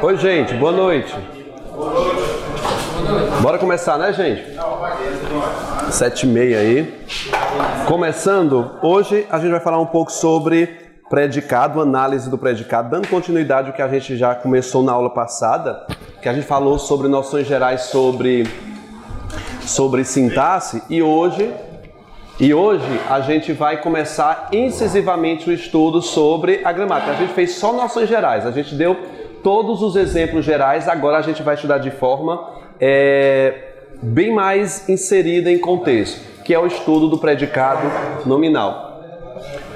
Oi, gente, boa noite. Bora começar, né, gente? 7h30 aí. Começando, hoje a gente vai falar um pouco sobre predicado, análise do predicado, dando continuidade ao que a gente já começou na aula passada, que a gente falou sobre noções gerais sobre sintaxe, e hoje a gente vai começar incisivamente o estudo sobre a gramática. A gente fez só noções gerais, a gente deu todos os exemplos gerais, agora a gente vai estudar de forma bem mais inserida em contexto, que é o estudo do predicado nominal.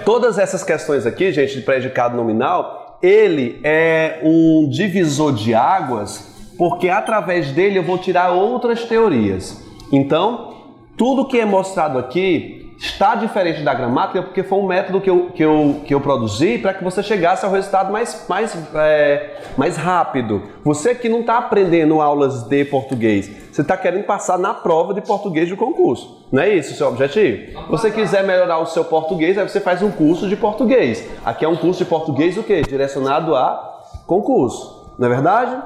Todas essas questões aqui, gente, de predicado nominal, ele é um divisor de águas, porque através dele eu vou tirar outras teorias. Então, tudo que é mostrado aqui está diferente da gramática porque foi um método que eu produzi para que você chegasse ao resultado mais rápido. Você que não está aprendendo aulas de português, você está querendo passar na prova de português do concurso. Não é isso o seu objetivo? Se você quiser melhorar o seu português, aí você faz um curso de português. Aqui é um curso de português o quê? Direcionado a concurso. Não é verdade?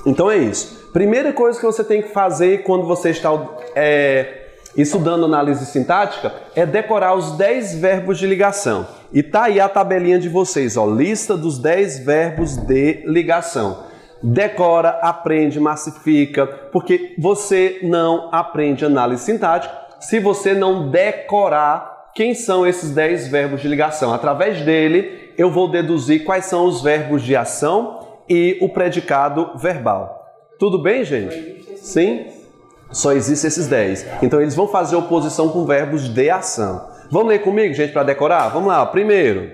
Então é isso. Primeira coisa que você tem que fazer quando você está estudando análise sintática é decorar os 10 verbos de ligação. E tá aí a tabelinha de vocês, ó, lista dos 10 verbos de ligação. Decora, aprende, massifica, porque você não aprende análise sintática se você não decorar quem são esses 10 verbos de ligação. Através dele, eu vou deduzir quais são os verbos de ação e o predicado verbal. Tudo bem, gente? Sim? Só existem esses 10. Então, eles vão fazer oposição com verbos de ação. Vamos ler comigo, gente, para decorar? Vamos lá. Primeiro.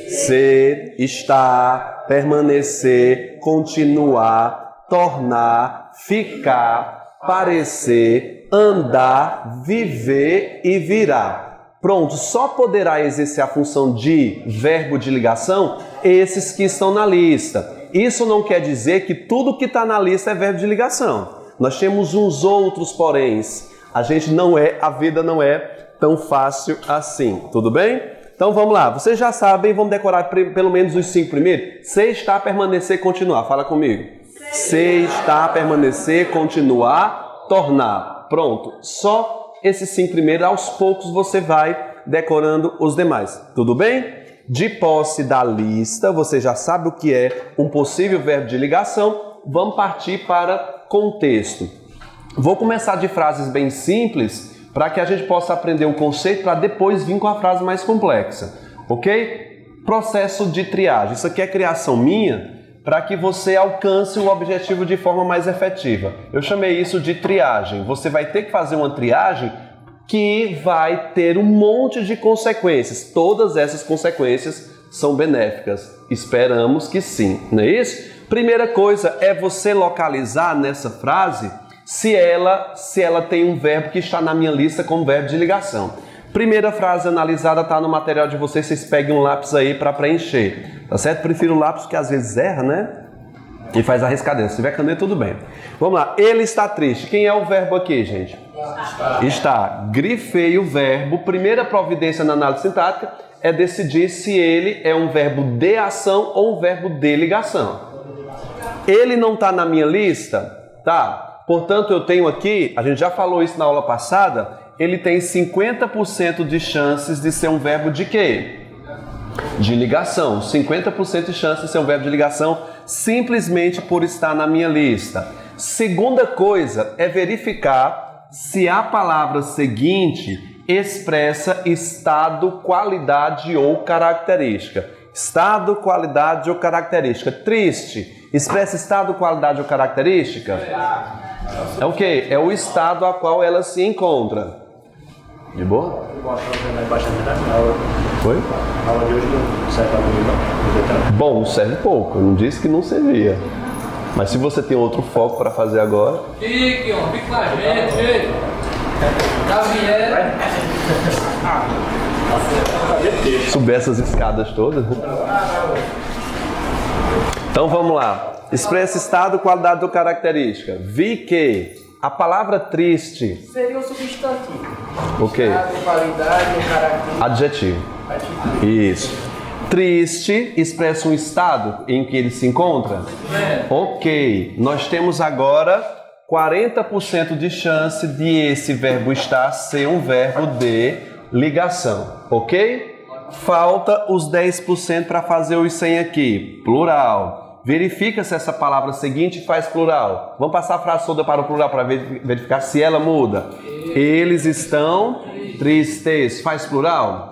Ser, estar, permanecer, continuar, tornar, ficar, parecer, andar, viver e virar. Pronto. Só poderá exercer a função de verbo de ligação esses que estão na lista. Isso não quer dizer que tudo que está na lista é verbo de ligação. Nós temos uns outros poréns. A vida não é tão fácil assim. Tudo bem? Então vamos lá. Vocês já sabem, vamos decorar pelo menos os 5 primeiros. Ser, estar, permanecer, continuar. Fala comigo. Ser, estar, permanecer, continuar, tornar. Pronto. Só esses 5 primeiros, aos poucos você vai decorando os demais. Tudo bem? De posse da lista, você já sabe o que é um possível verbo de ligação. Vamos partir para contexto. Vou começar de frases bem simples para que a gente possa aprender o conceito para depois vir com a frase mais complexa, ok? Processo de triagem. Isso aqui é criação minha para que você alcance o objetivo de forma mais efetiva. Eu chamei isso de triagem. Você vai ter que fazer uma triagem que vai ter um monte de consequências. Todas essas consequências são benéficas. Esperamos que sim, não é isso? Primeira coisa é você localizar nessa frase se ela tem um verbo que está na minha lista como verbo de ligação. Primeira frase analisada está no material de vocês, vocês peguem um lápis aí para preencher. Tá certo? Prefiro o lápis que às vezes erra, né? E faz a riscadeira. Se tiver caneta, tudo bem. Vamos lá. Ele está triste. Quem é o verbo aqui, gente? Está. Grifei o verbo. Primeira providência na análise sintática é decidir se ele é um verbo de ação ou um verbo de ligação. Ele não está na minha lista? Tá. Portanto, eu tenho aqui, a gente já falou isso na aula passada, ele tem 50% de chances de ser um verbo de quê? De ligação. 50% de chances de ser um verbo de ligação simplesmente por estar na minha lista. Segunda coisa é verificar se a palavra seguinte expressa estado, qualidade ou característica. Estado, qualidade ou característica. Triste. Expressa estado, qualidade ou característica? É o quê? É o estado a qual ela se encontra. De boa? Foi? A aula de hoje não serve para mim, não? Bom, serve pouco. Eu não disse que não servia. Mas se você tem outro foco para fazer agora... Fique com a gente. Gabriel. Subir essas escadas todas. Então vamos lá. Expressa estado, qualidade ou característica. Vi que a palavra triste seria o substantivo. O quê? Estado, qualidade ou característica. Adjetivo. Isso. Triste expressa um estado em que ele se encontra? Ok, nós temos agora 40% de chance de esse verbo estar ser um verbo de ligação, ok? Falta os 10% para fazer os 100 aqui, plural. Verifica se essa palavra seguinte faz plural. Vamos passar a frase toda para o plural para verificar se ela muda. Eles estão tristes. Faz plural?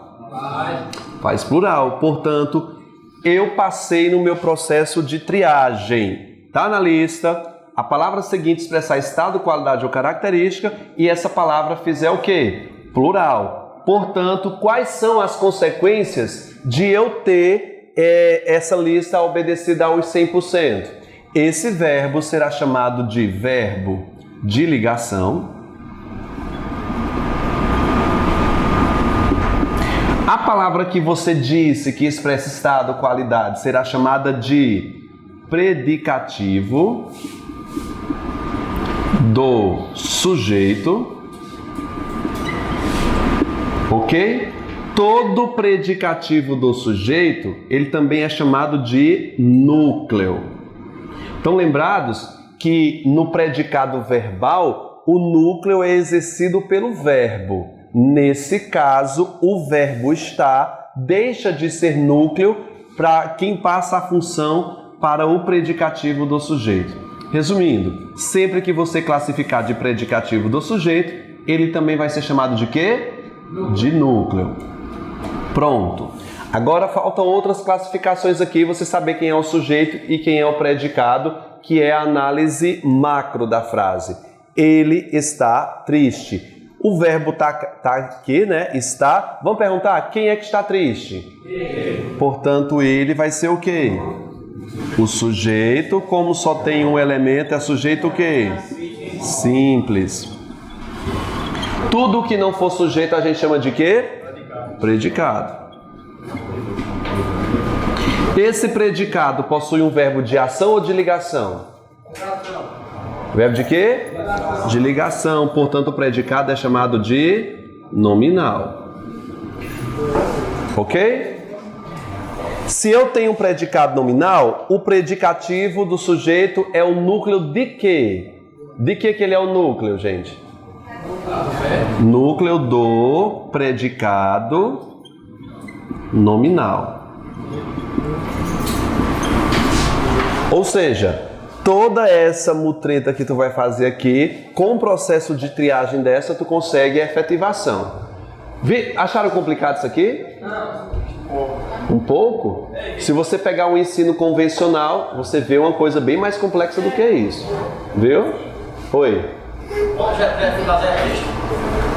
Faz plural. Portanto, eu passei no meu processo de triagem. Está na lista. A palavra seguinte expressar estado, qualidade ou característica e essa palavra fizer o quê? Plural. Portanto, quais são as consequências de eu ter essa lista obedecida aos 100%? Esse verbo será chamado de verbo de ligação. A palavra que você disse que expressa estado, qualidade, será chamada de predicativo do sujeito. Ok? Todo predicativo do sujeito, ele também é chamado de núcleo. Estão lembrados que no predicado verbal, o núcleo é exercido pelo verbo. Nesse caso, o verbo estar deixa de ser núcleo para quem passa a função para o predicativo do sujeito. Resumindo, sempre que você classificar de predicativo do sujeito, ele também vai ser chamado de quê? De núcleo. Pronto. Agora faltam outras classificações aqui, você saber quem é o sujeito e quem é o predicado, que é a análise macro da frase. Ele está triste. O verbo tá aqui, né? Está. Vamos perguntar, quem é que está triste? Ele. Portanto, ele vai ser o quê? O sujeito, como só tem um elemento, é sujeito o quê? Simples. Tudo que não for sujeito a gente chama de quê? Predicado. Esse predicado possui um verbo de ação ou de ligação? Verbo de quê? De ligação. Portanto, o predicado é chamado de nominal. Ok? Se eu tenho um predicado nominal, o predicativo do sujeito é o núcleo de quê? De que ele é o núcleo, gente? Núcleo do predicado nominal. Ou seja, toda essa mutreta que tu vai fazer aqui, com o processo de triagem dessa, tu consegue a efetivação. Acharam complicado isso aqui? Um pouco? Se você pegar um ensino convencional, você vê uma coisa bem mais complexa do que isso. Viu? Oi?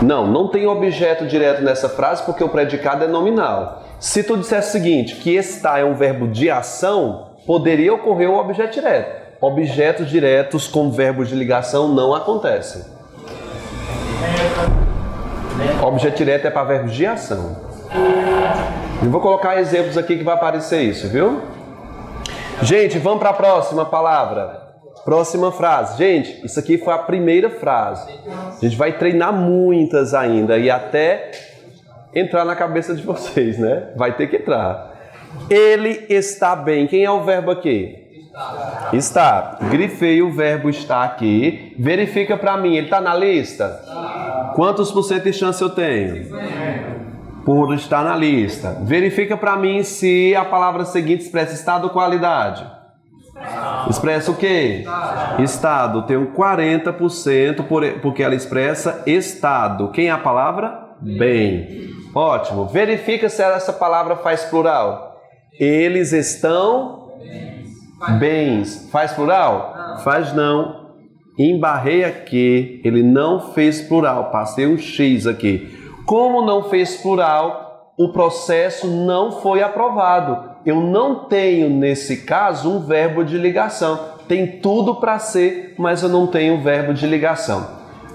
Não tem objeto direto nessa frase porque o predicado é nominal. Se tu dissesse o seguinte, que está é um verbo de ação, poderia ocorrer o objeto direto. Objetos diretos com verbos de ligação não acontecem. Objeto direto é para verbos de ação. Eu vou colocar exemplos aqui que vai aparecer isso, viu? Gente, vamos para a próxima palavra. Próxima frase. Gente, isso aqui foi a primeira frase. A gente vai treinar muitas ainda e até entrar na cabeça de vocês, né? Vai ter que entrar. Ele está bem. Quem é o verbo aqui? Está. Grifei o verbo está aqui. Verifica para mim, ele está na lista? Quantos por cento de chance eu tenho? Por estar na lista. Verifica para mim se a palavra seguinte expressa estado ou qualidade. Expressa o quê? Estado. Tenho 40% porque ela expressa estado. Quem é a palavra? Bem. Ótimo. Verifica se essa palavra faz plural. Eles estão bens. Faz plural? Faz não. Embarrei aqui. Ele não fez plural. Passei um X aqui. Como não fez plural, o processo não foi aprovado. Eu não tenho, nesse caso, um verbo de ligação. Tem tudo para ser, mas eu não tenho verbo de ligação.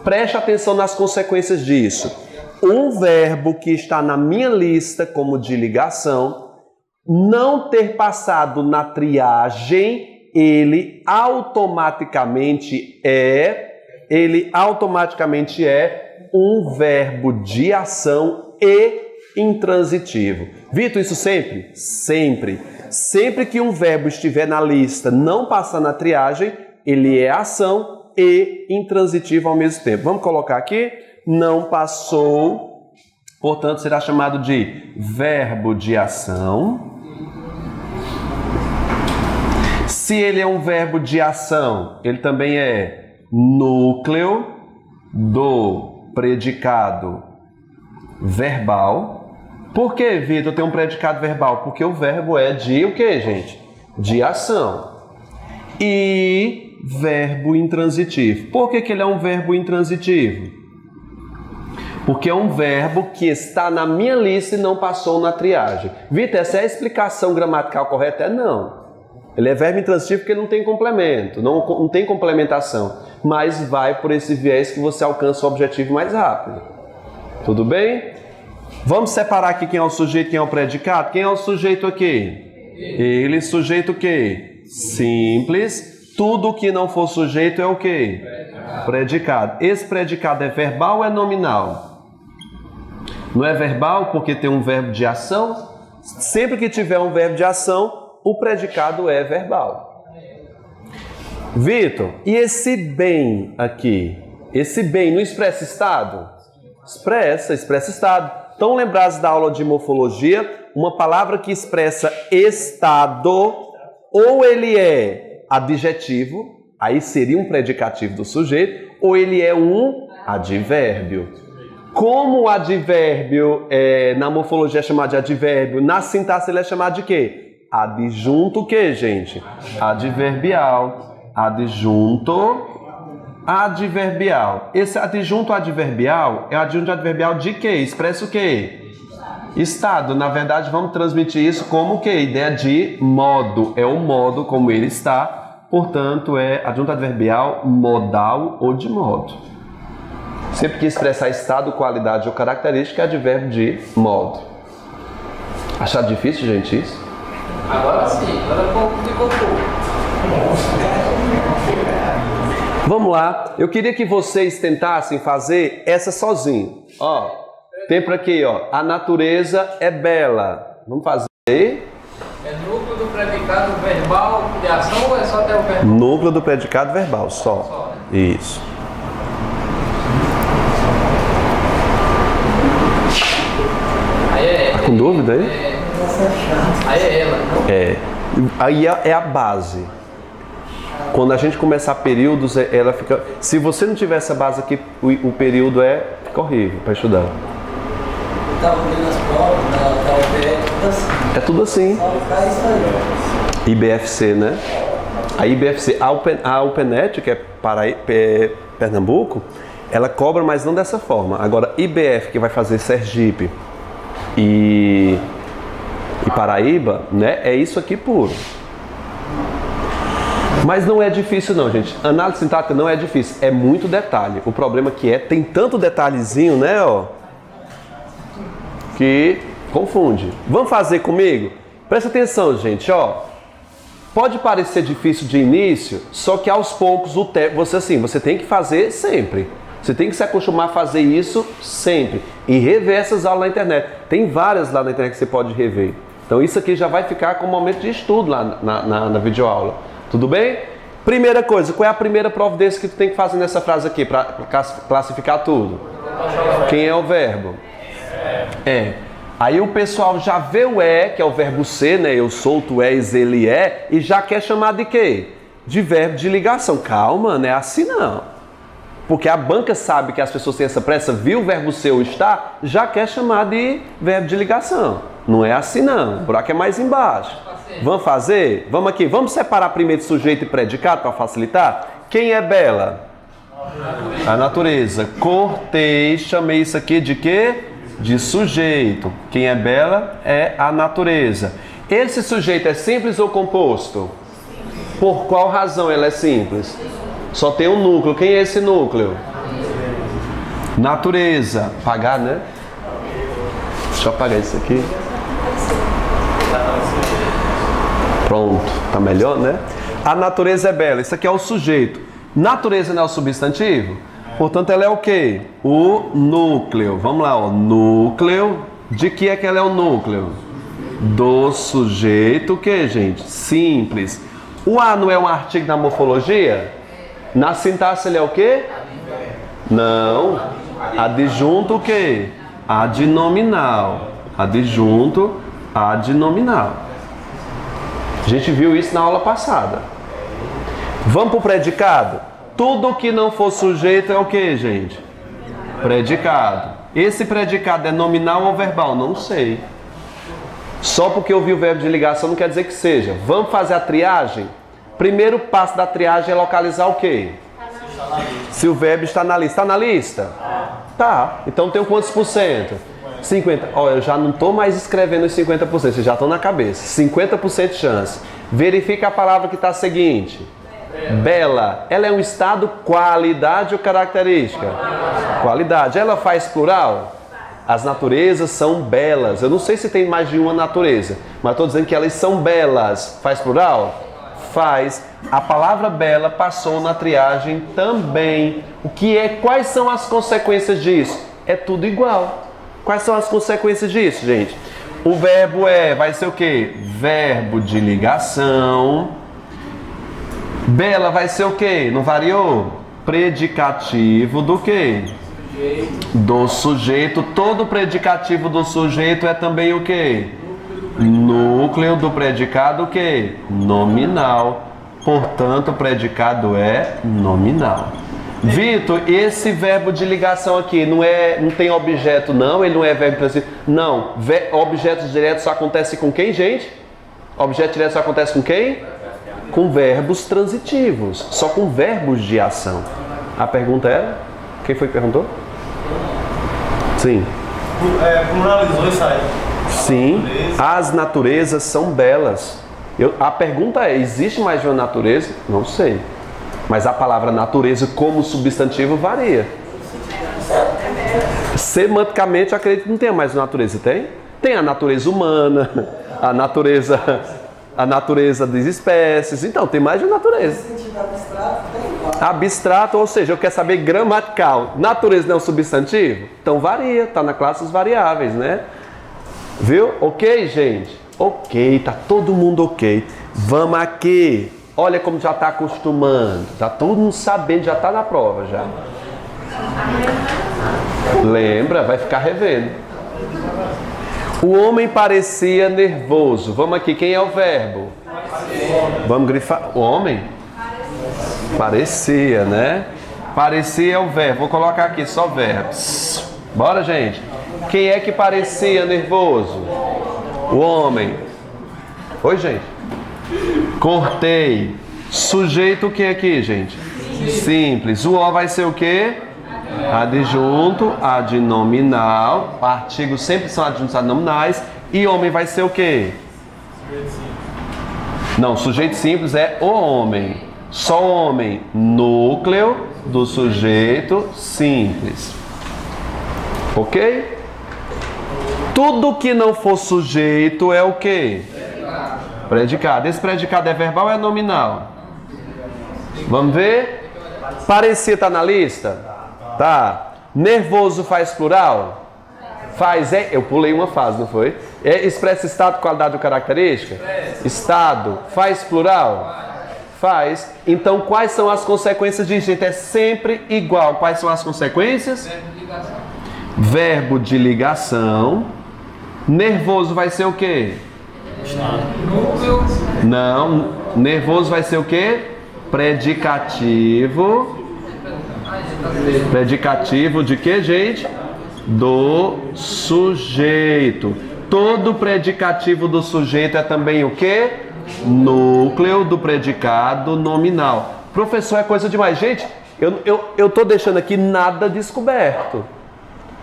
Preste atenção nas consequências disso. Um verbo que está na minha lista como de ligação, não ter passado na triagem, ele automaticamente é um verbo de ação e intransitivo. Vitor, isso sempre? Sempre. Sempre que um verbo estiver na lista, não passar na triagem, ele é ação e intransitivo ao mesmo tempo. Vamos colocar aqui, não passou, portanto será chamado de verbo de ação. Se ele é um verbo de ação, ele também é núcleo do predicado verbal. Por que, Vitor, tem um predicado verbal? Porque o verbo é de o que, gente? De ação. E verbo intransitivo. Por que ele é um verbo intransitivo? Porque é um verbo que está na minha lista e não passou na triagem. Vitor, essa é a explicação gramatical correta? É não. Ele é verbo intransitivo porque não tem complemento, não tem complementação. Mas vai por esse viés que você alcança o objetivo mais rápido. Tudo bem? Vamos separar aqui quem é o sujeito e quem é o predicado? Quem é o sujeito aqui? Ele, sujeito o quê? Simples. Tudo que não for sujeito é o quê? Predicado. Esse predicado é verbal ou é nominal? Não é verbal porque tem um verbo de ação? Sempre que tiver um verbo de ação, o predicado é verbal. Vitor, e esse bem aqui? Esse bem não expressa estado? Expressa estado. Estão lembrados da aula de morfologia? Uma palavra que expressa estado, ou ele é adjetivo, aí seria um predicativo do sujeito, ou ele é um advérbio. Como o advérbio na morfologia é chamado de advérbio, na sintaxe ele é chamado de quê? Adjunto o quê, gente? Adverbial. Adjunto adverbial. Esse adjunto adverbial é adjunto adverbial de quê? Expressa o quê? Estado. Na verdade, vamos transmitir isso como o quê? Ideia de modo. É o modo como ele está. Portanto, é adjunto adverbial modal ou de modo. Sempre que expressar estado, qualidade ou característica, é advérbio de modo. Acharam difícil, gente, isso? Agora sim, agora ficou pouco. Vamos lá. Eu queria que vocês tentassem fazer essa sozinho. Ó, tem por aqui, ó. A natureza é bela. Vamos fazer. É núcleo do predicado verbal de ação ou é só até o verbal? Núcleo do predicado verbal, só. Né? Isso. Aí tá com dúvida aí? Aí é ela, não? Aí é a base. Quando a gente começar períodos, ela fica... Se você não tiver essa base aqui, o período fica horrível para estudar. Eu estava vendo as provas da UPE, tudo assim. É tudo assim. Só pra isso aí. IBFC, né? A IBFC, a UPNET, que é Pernambuco, ela cobra, mas não dessa forma. Agora, IBF, que vai fazer Sergipe e Paraíba, né? É isso aqui puro. Mas não é difícil não, gente. Análise sintática não é difícil, é muito detalhe. O problema que tem tanto detalhezinho, né, ó, que confunde. Vamos fazer comigo? Presta atenção, gente, ó. Pode parecer difícil de início, só que aos poucos você tem que fazer sempre. Você tem que se acostumar a fazer isso sempre. E rever essas aulas na internet. Tem várias lá na internet que você pode rever. Então isso aqui já vai ficar como momento de estudo lá na videoaula. Tudo bem? Primeira coisa, qual é a primeira providência que tu tem que fazer nessa frase aqui para classificar tudo? Quem é o verbo? Aí o pessoal já vê o que é o verbo ser, né? Eu sou, tu és, ele é, e já quer chamar de quê? De verbo de ligação. Calma, não é assim não. Porque a banca sabe que as pessoas têm essa pressa, viu o verbo ser ou estar, já quer chamar de verbo de ligação. Não é assim não, o buraco é mais embaixo. Vamos fazer? Vamos aqui, vamos separar primeiro sujeito e predicado para facilitar? Quem é bela? A natureza. Cortei, chamei isso aqui de quê? De sujeito. Quem é bela é a natureza. Esse sujeito é simples ou composto? Por qual razão ele é simples? Só tem um núcleo. Quem é esse núcleo? Natureza. Apagar, né? Deixa eu apagar isso aqui. Pronto, tá melhor, né? A natureza é bela. Isso aqui é o sujeito. Natureza não é o substantivo? Portanto, ela é o quê? O núcleo. Vamos lá, ó. Núcleo De que é que ela é o núcleo? Do sujeito o que, gente? Simples. O a não é um artigo da morfologia? Na sintaxe ele é o quê? Não. Adjunto o quê? Adnominal. Adjunto adnominal. A gente viu isso na aula passada. Vamos para o predicado? Tudo que não for sujeito é o que, gente? Predicado. Esse predicado é nominal ou verbal? Não sei. Só porque eu vi o verbo de ligação não quer dizer que seja. Vamos fazer a triagem? Primeiro passo da triagem é localizar o quê? Se o verbo está na lista. Está na lista? Tá. Então tem quantos por cento? 50. Olha, eu já não estou mais escrevendo os 50%, vocês já estão na cabeça. 50% de chance. Verifica a palavra que está a seguinte. Bela. Ela é um estado, qualidade ou característica? Qualidade. Ela faz plural? As naturezas são belas. Eu não sei se tem mais de uma natureza, mas estou dizendo que elas são belas. Faz plural? Faz. A palavra bela passou na triagem também. O que é? Quais são as consequências disso? É tudo igual. Quais são as consequências disso, gente? O verbo vai ser o quê? Verbo de ligação. Bela vai ser o quê? Não variou? Predicativo do quê? Do sujeito. Todo predicativo do sujeito é também o quê? Núcleo do predicado o quê? Nominal. Portanto, o predicado é nominal. Vitor, esse verbo de ligação aqui não tem objeto não? Ele não é verbo transitivo? Não. Objetos diretos só acontece com quem, gente? Objeto direto só acontece com quem? Com verbos transitivos. Só com verbos de ação. A pergunta era? Quem foi que perguntou? Sim. Pluralizou isso aí. Sim. As naturezas são belas. A pergunta é, existe mais de uma natureza? Não sei. Mas a palavra natureza como substantivo varia. Semanticamente, eu acredito que não tem mais natureza, tem? Tem a natureza humana, a natureza das espécies. Então, tem mais de uma natureza. Abstrato, ou seja, eu quero saber gramatical. Natureza não é um substantivo? Então varia, está na classe dos variáveis, né? Viu? Ok, gente? Ok, tá todo mundo ok. Vamos aqui. Olha como já está acostumando. Já todo mundo sabendo, já está na prova já. Lembra? Vai ficar revendo. O homem parecia nervoso. Vamos aqui, quem é o verbo? Vamos grifar. O homem? Parecia, né? Parecia é o verbo. Vou colocar aqui só verbos. Bora, gente. Quem é que parecia nervoso? O homem. Oi, gente. Cortei. Sujeito o que aqui, gente? Simples. O O vai ser o quê? Adjunto, adnominal. Artigos sempre são adjuntos adnominais. E homem vai ser o quê? Não, sujeito simples é o homem. Só homem. Núcleo do sujeito simples. Ok? Tudo que não for sujeito é o quê? Predicado. Esse predicado é verbal ou é nominal? Vamos ver? Parecia estar na lista? Tá. Nervoso faz plural? Faz, eu pulei uma fase, não foi? Expressa estado, qualidade ou característica? Estado. Faz plural? Faz. Então, quais são as consequências disso, gente? É sempre igual. Quais são as consequências? Verbo de ligação. Nervoso vai ser o quê? Não. Nervoso vai ser o quê? Predicativo. Predicativo de quê, gente? Do sujeito. Todo predicativo do sujeito é também o quê? Núcleo do predicado nominal. Professor, é coisa demais. Gente, eu tô deixando aqui nada descoberto.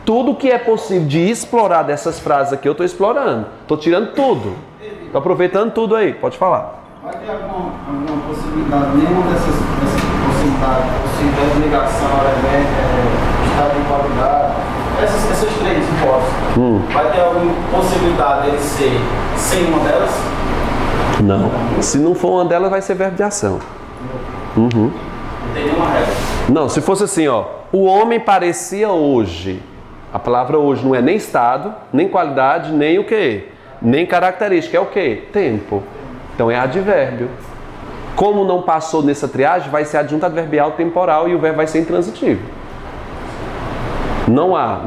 Tudo que é possível de explorar dessas frases aqui, eu estou explorando. Estou tirando tudo. Estou aproveitando tudo aí. Pode falar. Vai ter alguma possibilidade, nenhuma dessas possibilidades, possibilidade de ligação, estado de qualidade, essas três hipóteses, vai ter alguma possibilidade dele ser sem uma delas? Não. Se não for uma delas, vai ser verbo de ação. Não tem nenhuma regra. Não, se fosse assim, ó. O homem parecia hoje. A palavra hoje não é nem estado, nem qualidade, nem o quê? Nem característica. É o quê? Tempo. Então é advérbio. Como não passou nessa triagem, vai ser adjunto adverbial temporal e o verbo vai ser intransitivo. Não há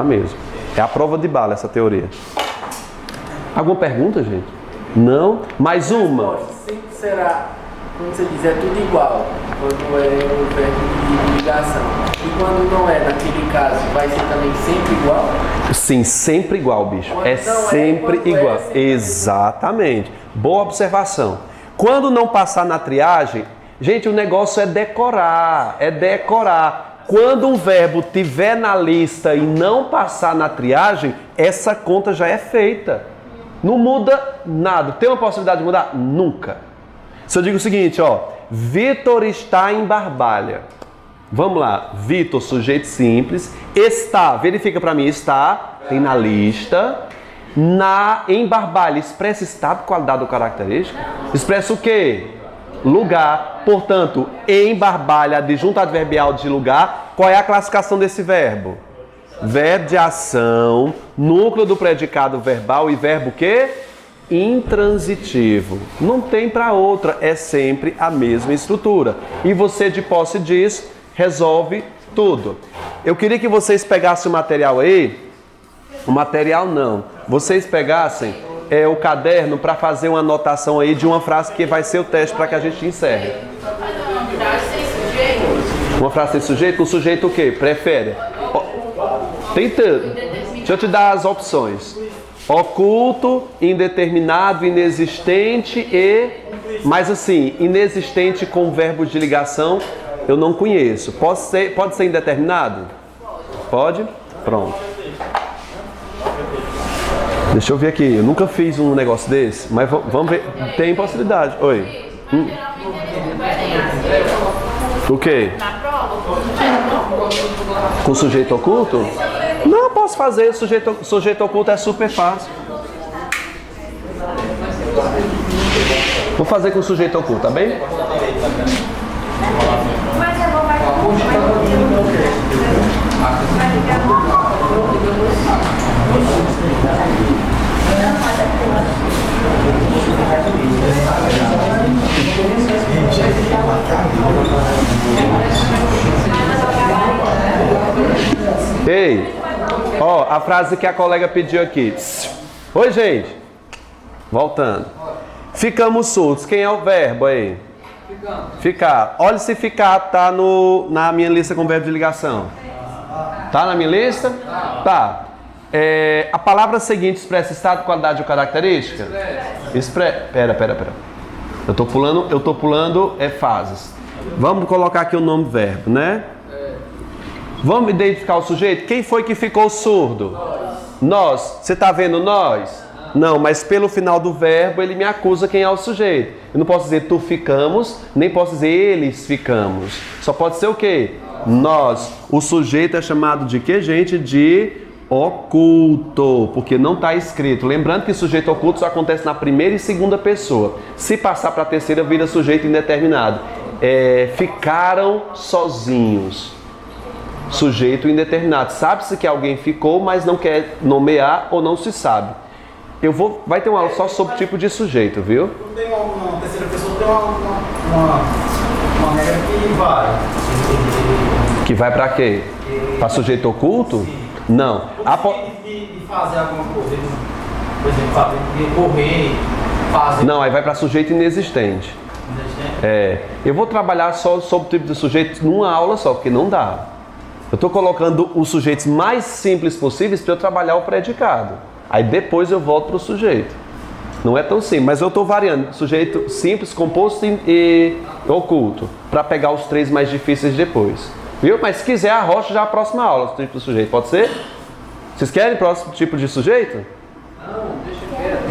mesmo. É a prova de bala essa teoria. Alguma pergunta, gente? Não? Mais uma? Sempre será, como você diz, é tudo igual quando é o verbo de ligação. E quando não é, naquele caso, vai ser também sempre igual? Sim, sempre igual, bicho. É sempre igual. Exatamente. Boa observação. Quando não passar na triagem, gente, o negócio é decorar. Quando um verbo tiver na lista e não passar na triagem, essa conta já é feita. Não muda nada. Tem uma possibilidade de mudar? Nunca. Se eu digo o seguinte, ó, Vitor está em Barbalha. Vamos lá, Vitor, sujeito simples, está, verifica para mim, está, tem na lista. Em Barbalha, expressa estado, qualidade ou característica? Expressa o quê? Lugar. Portanto, em Barbalha, adjunto adverbial de lugar, qual é a classificação desse verbo? Verbo de ação, núcleo do predicado verbal e verbo o quê? Intransitivo. Não tem para outra, é sempre a mesma estrutura. E você, de posse disso, resolve tudo. Eu queria que vocês pegassem o material aí. O material não. Vocês pegassem o caderno para fazer uma anotação aí de uma frase que vai ser o teste para que a gente encerre. Uma frase sem sujeito? Com sujeito o quê? Prefere. Tentando. Deixa eu te dar as opções. Oculto, indeterminado, inexistente e... Mas assim, inexistente com verbos de ligação eu não conheço. Pode ser indeterminado? Pode? Pronto. Deixa eu ver aqui. Eu nunca fiz um negócio desse, mas vamos ver. Tem possibilidade. Oi. O quê? Com sujeito oculto? Não, posso fazer. Sujeito oculto é super fácil. Vou fazer com sujeito oculto, tá bem? Ei, ó, a frase que a colega pediu aqui. Oi, gente. Voltando. Ficamos surdos. Quem é o verbo aí? Ficar. Olha se ficar tá na minha lista com verbo de ligação. Tá na minha lista? Tá. A palavra seguinte expressa estado, qualidade ou característica? Pera. Eu tô pulando fases. Vamos colocar aqui o nome do verbo, né? Vamos identificar o sujeito? Quem foi que ficou surdo? Nós. Você tá vendo nós? Não, mas pelo final do verbo ele me acusa quem é o sujeito. Eu não posso dizer tu ficamos, nem posso dizer eles ficamos. Só pode ser o quê? Nós. O sujeito é chamado de quê, gente? De oculto, porque não está escrito. Lembrando que sujeito oculto só acontece na primeira e segunda pessoa. Se passar para a terceira, vira sujeito indeterminado. Ficaram sozinhos. Sujeito indeterminado. Sabe-se que alguém ficou, mas não quer nomear ou não se sabe. Vai ter uma aula só sobre tipo de sujeito, viu? Tem uma terceira pessoa, tem uma regra que vai. Que vai para quê? Para sujeito oculto? Não. De fazer alguma coisa, por exemplo, de correr, fazer. Não, aí vai para sujeito inexistente. Eu vou trabalhar só sobre o tipo de sujeito numa aula só, porque não dá. Eu estou colocando os sujeitos mais simples possíveis para eu trabalhar o predicado. Aí depois eu volto para o sujeito. Não é tão simples, mas eu estou variando. Sujeito simples, composto e oculto. Para pegar os 3 mais difíceis depois. Viu? Mas se quiser, arrocha já a próxima aula, o tipo de sujeito. Pode ser? Vocês querem o próximo tipo de sujeito? Não, deixa quieto.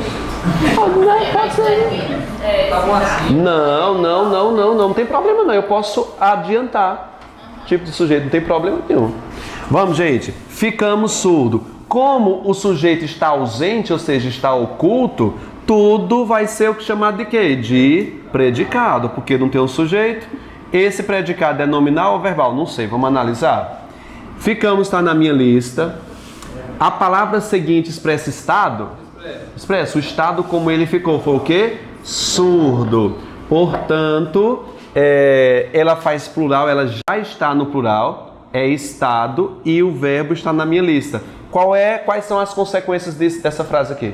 Pode ser. Tá bom assim. Não tem problema não. Eu posso adiantar. Tipo de sujeito, não tem problema nenhum. Vamos, gente. Ficamos surdo. Como o sujeito está ausente, ou seja, está oculto, tudo vai ser o que chamado de quê? De predicado, porque não tem um sujeito. Esse predicado é nominal ou verbal? Não sei, vamos analisar. Ficamos está na minha lista. A palavra seguinte expressa estado? Expressa. O estado como ele ficou foi o quê? Surdo. Portanto, ela faz plural, ela já está no plural. É estado e o verbo está na minha lista. Quais são as consequências dessa frase aqui?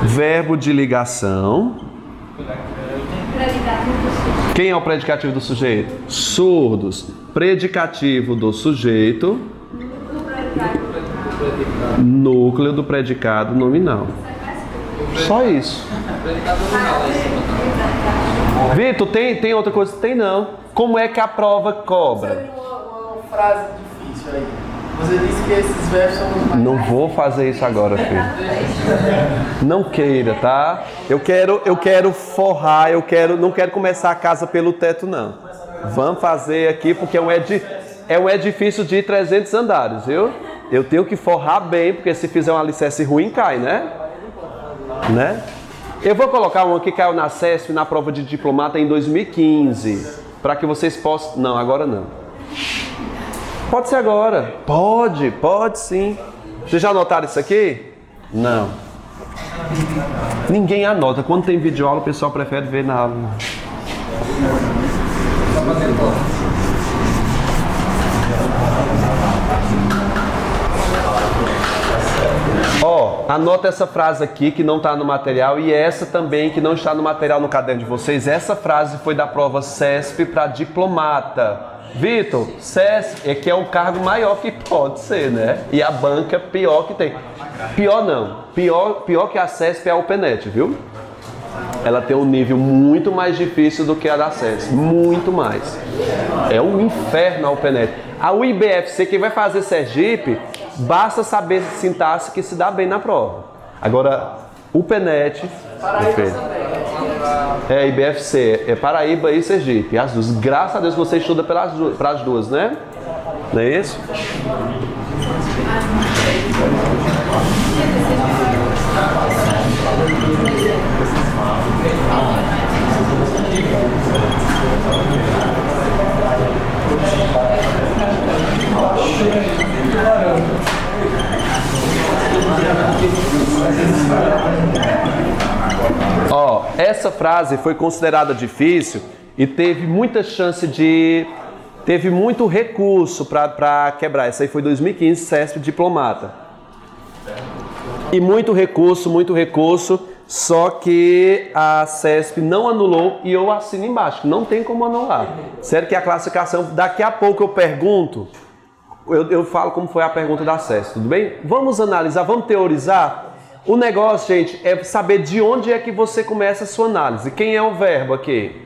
Verbo de ligação. Quem é o predicativo do sujeito? Surdos. Predicativo do sujeito. Núcleo do predicado nominal. Só isso. Vitor, tem outra coisa? Tem não. Como é que a prova cobra? Uma frase difícil aí. Você disse que esses verbos são os mais... Não vou fazer isso agora, filho. Não queira, tá? Eu quero forrar, não quero começar a casa pelo teto, não. Vamos fazer aqui porque é um edifício de 300 andares, viu? Eu tenho que forrar bem, porque se fizer um alicerce ruim, cai, né? Eu vou colocar uma que caiu na CESP, na prova de diplomata em 2015, para que vocês possam... Não, agora não. Pode ser agora. Pode sim. Vocês já anotaram isso aqui? Não. Ninguém anota. Quando tem videoaula, o pessoal prefere ver na aula. Anota essa frase aqui que não está no material e essa também que não está no material no caderno de vocês. Essa frase foi da prova CESP para diplomata. Vitor, CESP é que é um cargo maior que pode ser, né? E a banca pior que tem. Pior não. Pior que a CESP é a UPNET, viu? Ela tem um nível muito mais difícil do que a da CESP. Muito mais. É um inferno a UPNET. A UIBFC, quem vai fazer Sergipe, basta saber sintaxe que se dá bem na prova. Agora, UPNET... IBFC, é Paraíba e Sergipe, as duas. Graças a Deus você estuda para as duas, né? Não é isso? Essa frase foi considerada difícil e teve muita chance teve muito recurso para quebrar. Essa aí foi 2015, CESP diplomata. E muito recurso, só que a CESP não anulou e eu assino embaixo, não tem como anular. Sério que a classificação, daqui a pouco eu pergunto, eu falo como foi a pergunta da CESP, tudo bem? Vamos analisar, vamos teorizar? O negócio, gente, é saber de onde é que você começa a sua análise. Quem é o verbo aqui?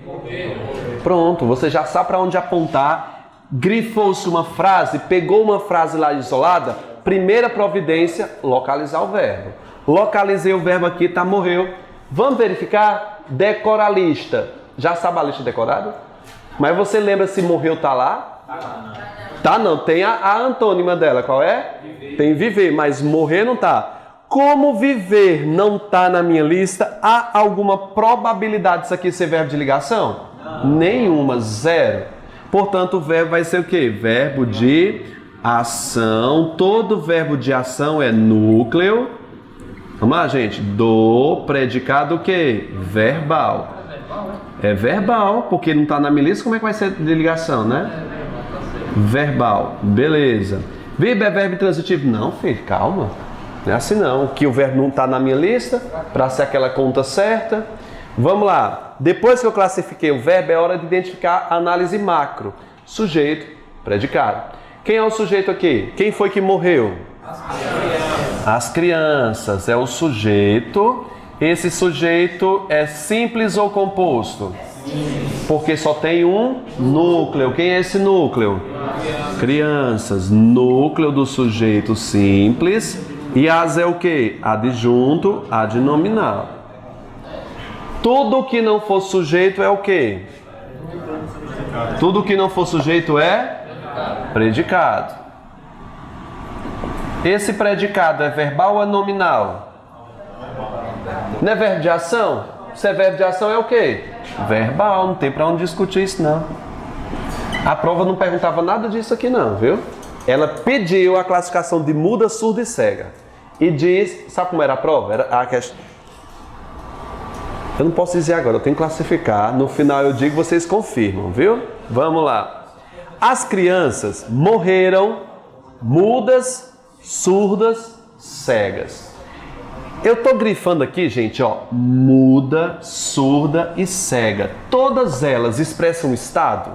Pronto, você já sabe para onde apontar. Grifou-se uma frase, pegou uma frase lá isolada, primeira providência, localizar o verbo. Localizei o verbo aqui, tá, morreu. Vamos verificar? Decora a lista. Já sabe a lista decorada? Mas você lembra se morreu tá lá? Tá não, tem a antônima dela, qual é? Tem viver, mas morrer não tá. Como viver não está na minha lista, há alguma probabilidade disso aqui ser verbo de ligação? Não. Nenhuma, zero. Portanto, o verbo vai ser o quê? Verbo de ação. Todo verbo de ação é núcleo. Vamos lá, gente. Do predicado o quê? Verbal. É verbal, porque não está na minha lista, como é que vai ser de ligação, né? Verbal. Beleza. Verbo é verbo transitivo? Não, filho, calma. Não é assim não, que o verbo não está na minha lista, para ser aquela conta certa. Vamos lá, depois que eu classifiquei o verbo, é hora de identificar a análise macro. Sujeito, predicado. Quem é o sujeito aqui? Quem foi que morreu? As crianças, é o sujeito. Esse sujeito é simples ou composto? Porque só tem um núcleo. Quem é esse núcleo? Crianças, núcleo do sujeito simples. E as é o que? Adjunto, adnominal. Tudo que não for sujeito é o que? Tudo que não for sujeito é predicado. Esse predicado é verbal ou é nominal? Não é verbo de ação? Se é verbo de ação é o que? Verbal, não tem para onde discutir isso não. A prova não perguntava nada disso aqui não, viu? ela pediu a classificação de muda, surda e cega. E diz, sabe como era a prova? Era a questão. Eu não posso dizer agora, eu tenho que classificar. No final eu digo, vocês confirmam, viu? Vamos lá. As crianças morreram mudas, surdas, cegas. Eu tô grifando aqui, gente, ó, muda, surda e cega. Todas elas expressam estado?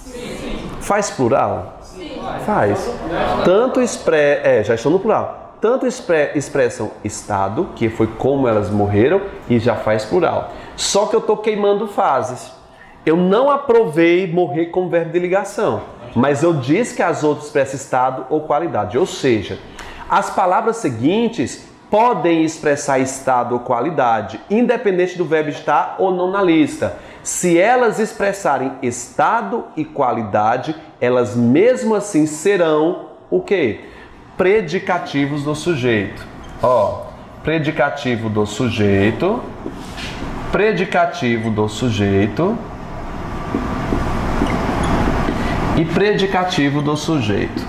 Sim. Faz plural? Sim. Faz. Tanto já estão no plural. Tanto expressam estado, que foi como elas morreram, e já faz plural. Só que eu tô queimando fases. Eu não aprovei morrer como verbo de ligação, mas eu disse que as outras expressam estado ou qualidade. Ou seja, as palavras seguintes podem expressar estado ou qualidade, independente do verbo estar ou não na lista. Se elas expressarem estado e qualidade, elas mesmo assim serão o quê? Predicativos do sujeito. Ó, predicativo do sujeito, predicativo do sujeito e predicativo do sujeito.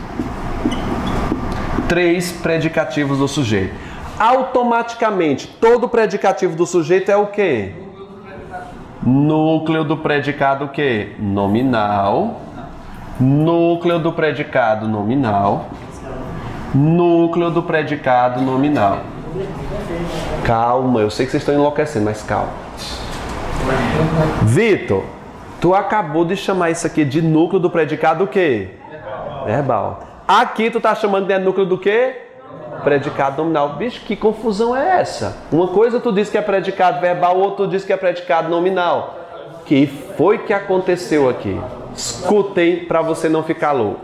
3 predicativos do sujeito. Automaticamente, todo predicativo do sujeito é o quê? Núcleo do predicado o quê? Nominal. Núcleo do predicado nominal. Núcleo do predicado nominal. Calma, eu sei que vocês estão enlouquecendo, mas calma. Vitor, tu acabou de chamar isso aqui de núcleo do predicado o quê? Verbal. Aqui tu tá chamando de núcleo do quê? Predicado nominal. Bicho, que confusão é essa? Uma coisa tu diz que é predicado verbal, outra tu diz que é predicado nominal. Que foi que aconteceu aqui? Escutem para você não ficar louco.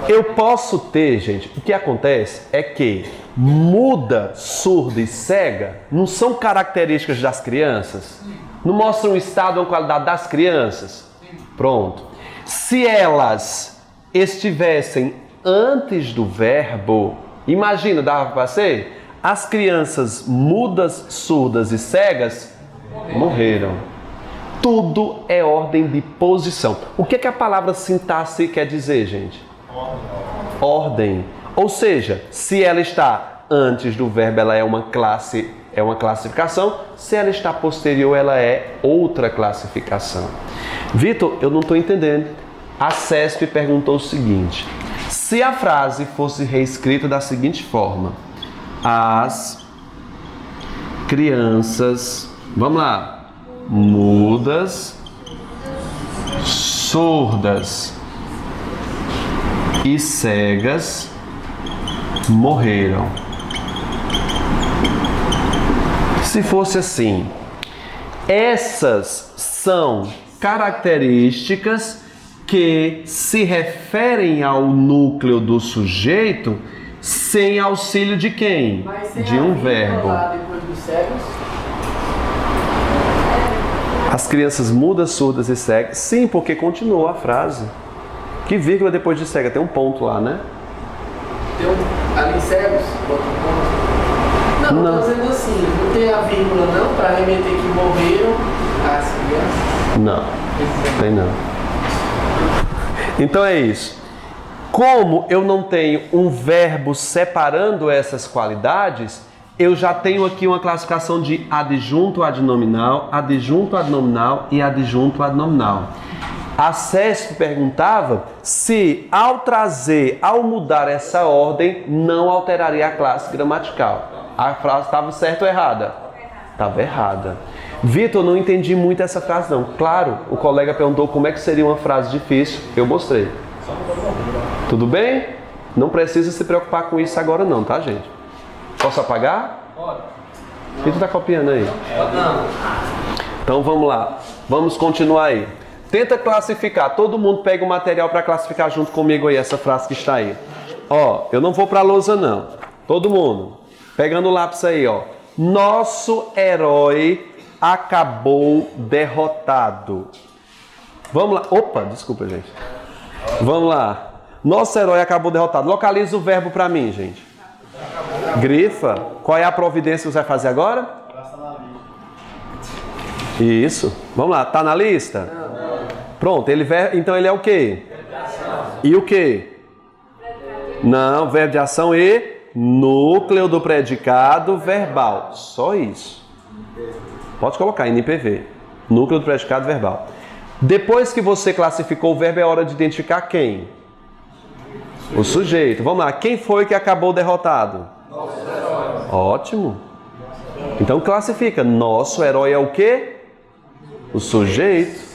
Eu posso ter, gente, o que acontece é que muda, surda e cega não são características das crianças? Não mostram o estado ou a qualidade das crianças? Pronto. Se elas estivessem antes do verbo, imagina, dava para ser? As crianças mudas, surdas e cegas morreram. Tudo é ordem de posição. O que a palavra sintaxe quer dizer, gente? Ordem. Ou seja, se ela está antes do verbo, ela é uma classe, é uma classificação. Se ela está posterior, ela é outra classificação. Vitor, eu não estou entendendo. A CESP perguntou o seguinte: se a frase fosse reescrita da seguinte forma: as crianças, vamos lá, mudas, surdas e cegas morreram. Se fosse assim, essas são características que se referem ao núcleo do sujeito sem auxílio de quem? De um verbo. As crianças mudas, surdas e cegas. Sim, porque continuou a frase. Que vírgula depois de cega? Tem um ponto lá, né? Tem ali cegos, bota um ponto. Não, estou dizendo assim, não tem a vírgula não, para remeter que morreram as crianças? Não, tem não. Então é isso. Como eu não tenho um verbo separando essas qualidades, eu já tenho aqui uma classificação de adjunto adnominal, adjunto adnominal e adjunto adnominal. A CESP perguntava se ao mudar essa ordem, não alteraria a classe gramatical. A frase estava certa ou errada? Estava errada. Vitor, não entendi muito essa frase não. Claro, o colega perguntou como é que seria uma frase difícil, eu mostrei. Tudo bem? Não precisa se preocupar com isso agora não, tá, gente? Posso apagar? Pode. O que tu tá copiando aí? Não. Então vamos lá, vamos continuar aí. Tenta classificar, todo mundo pega o material para classificar junto comigo aí, essa frase que está aí. Ó, eu não vou para a lousa não, todo mundo. Pegando o lápis aí, ó. Nosso herói acabou derrotado. Vamos lá. Opa, desculpa, gente. Vamos lá. Nosso herói acabou derrotado. Localiza o verbo para mim, gente. Grifa. Qual é a providência que você vai fazer agora? Isso. Vamos lá. Tá na lista? Pronto. Então ele é o quê? E o quê? Não, verbo de ação e núcleo do predicado verbal. Só isso. Pode colocar NPV. Núcleo do predicado verbal. Depois que você classificou o verbo, é hora de identificar quem? O sujeito. Vamos lá. Quem foi que acabou derrotado? Nosso herói. Ótimo. Então classifica. Nosso herói é o quê? O sujeito.